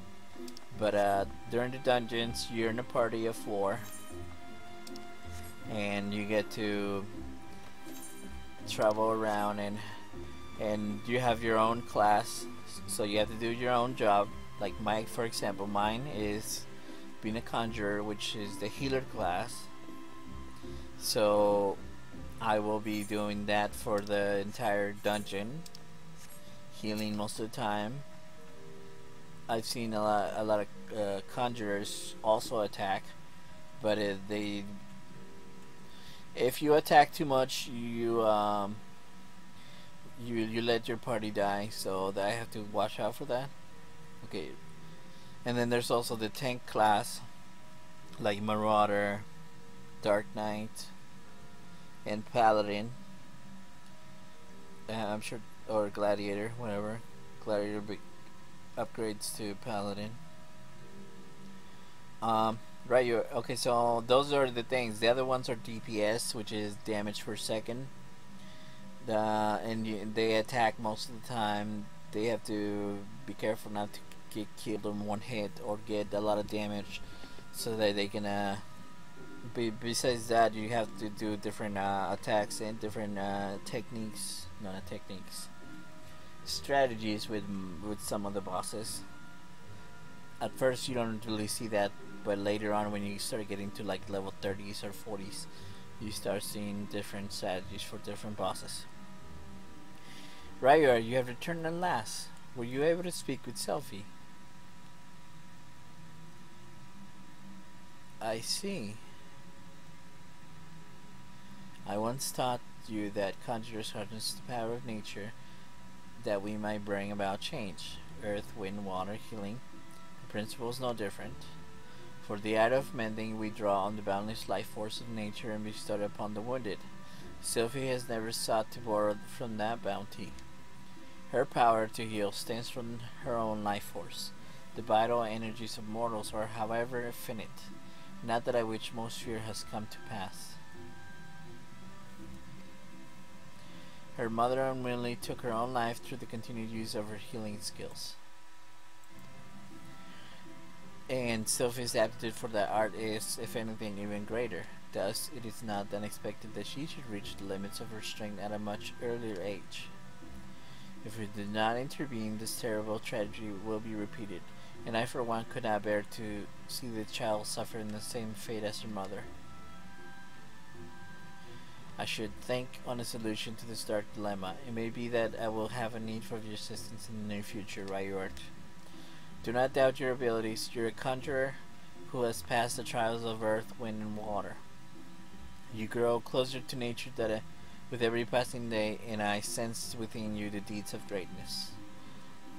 But during the dungeons, you're in a party of 4, and you get to travel around and you have your own class, so you have to do your own job. Like for example, mine is being a conjurer, which is the healer class. So I will be doing that for the entire dungeon, healing most of the time. I've seen a lot of conjurers also attack, but if you attack too much, you let your party die. So I have to watch out for that. Okay, and then there's also the tank class, like Marauder, Dark Knight, and Paladin. I'm sure, or Gladiator, whatever. Gladiator upgrades to Paladin. Right, okay, so those are the things. The other ones are DPS, which is damage per second. They attack most of the time. They have to be careful not to get killed in one hit or get a lot of damage, so that they can. Besides that, you have to do different attacks and different techniques. Not techniques. Strategies with some of the bosses. At first you don't really see that, but later on when you start getting to like level 30s or 40s, you start seeing different strategies for different bosses. Ryuart, you have returned at last. Were you able to speak with Selphie? I see. I once taught you that conjurers harness the power of nature that we might bring about change. Earth, wind, water, healing. The principle is no different. For the art of mending, we draw on the boundless life force of nature and bestow it upon the wounded. Selphie has never sought to borrow from that bounty. Her power to heal stems from her own life force. The vital energies of mortals are, however, finite. Not that which most fear has come to pass. Her mother unwillingly took her own life through the continued use of her healing skills. And Selphie's aptitude for that art is, if anything, even greater. Thus, it is not unexpected that she should reach the limits of her strength at a much earlier age. If we did not intervene, this terrible tragedy will be repeated, and I for one could not bear to see the child suffer in the same fate as her mother. I should think on a solution to this dark dilemma. It may be that I will have a need for your assistance in the near future, Ryuart. Do not doubt your abilities. You're a conjurer who has passed the trials of earth, wind, and water. You grow closer to nature with every passing day, and I sense within you the deeds of greatness.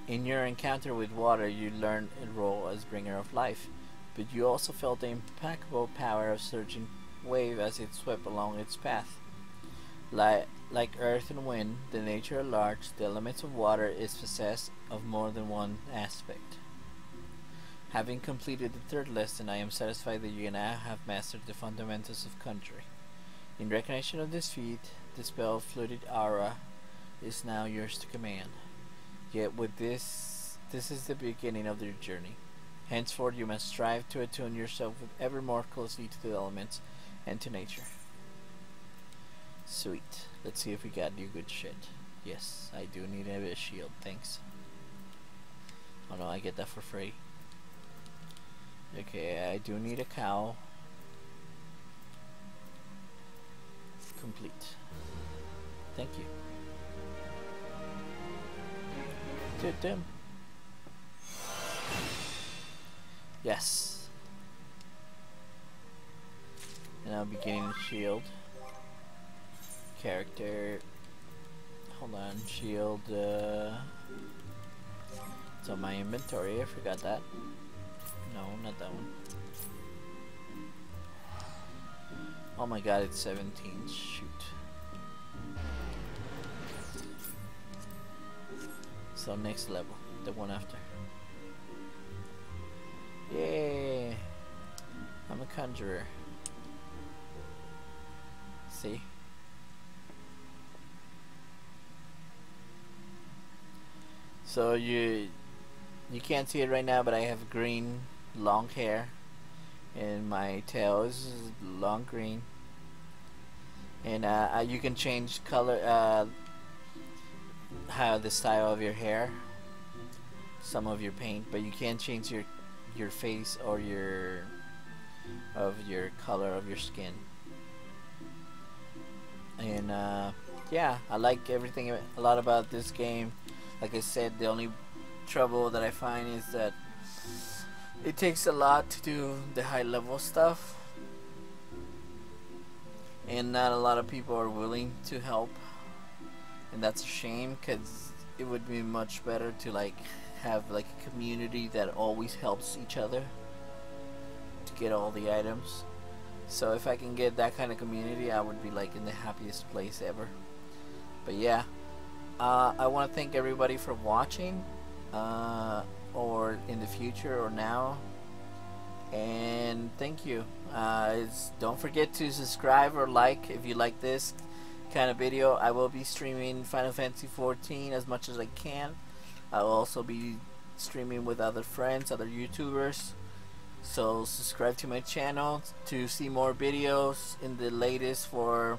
In your encounter with water, you learned a role as bringer of life, but you also felt the implacable power of surging wave as it swept along its path. Like earth and wind, the nature at large, the elements of water is possessed of more than one aspect. Having completed the third lesson, I am satisfied that you now have mastered the fundamentals of conjuring. In recognition of this feat, the spell Fluted Aura is now yours to command. Yet with this is the beginning of your journey. Henceforth you must strive to attune yourself ever more closely to the elements and to nature. Sweet. Let's see if we got new good shit. Yes, I do need a shield, thanks. Oh no, I get that for free. Okay, I do need a cow. Complete. Thank you. Tim. Yes. And I'll be getting a shield. Character. Hold on, shield. It's on my inventory. I forgot that. No, not that one. Oh my god, it's 17. Shoot. So next level, the one after. Yay! I'm a conjurer. See? So you can't see it right now, but I have green long hair, and my tail is long green. And you can change color, how the style of your hair, some of your paint, but you can't change your face or your color of your skin. And yeah, I like everything a lot about this game. Like I said, the only trouble that I find is that it takes a lot to do the high level stuff, and not a lot of people are willing to help, and that's a shame, because it would be much better to like have like a community that always helps each other to get all the items. So if I can get that kind of community, I would be like in the happiest place ever. But yeah, I want to thank everybody for watching, or in the future or now, and thank you. Don't forget to subscribe or like if you like this kind of video. I will be streaming Final Fantasy XIV as much as I can. I will also be streaming with other friends, other YouTubers. So subscribe to my channel to see more videos in the latest for.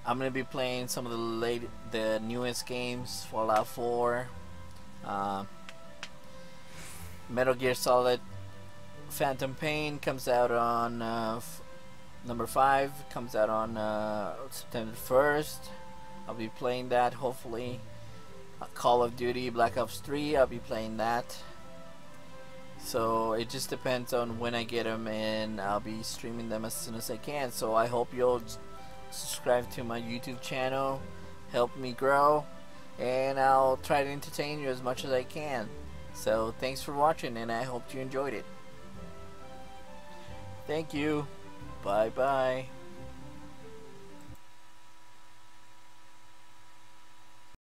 I'm gonna be playing some of the newest games, Fallout 4, Metal Gear Solid Phantom Pain comes out on number 5 comes out on September 1st. I'll be playing that hopefully. Call of Duty Black Ops 3, I'll be playing that. So it just depends on when I get them, and I'll be streaming them as soon as I can. So I hope you'll subscribe to my YouTube channel, help me grow, and I'll try to entertain you as much as I can. So thanks for watching, and I hope you enjoyed it. Thank you. Bye bye.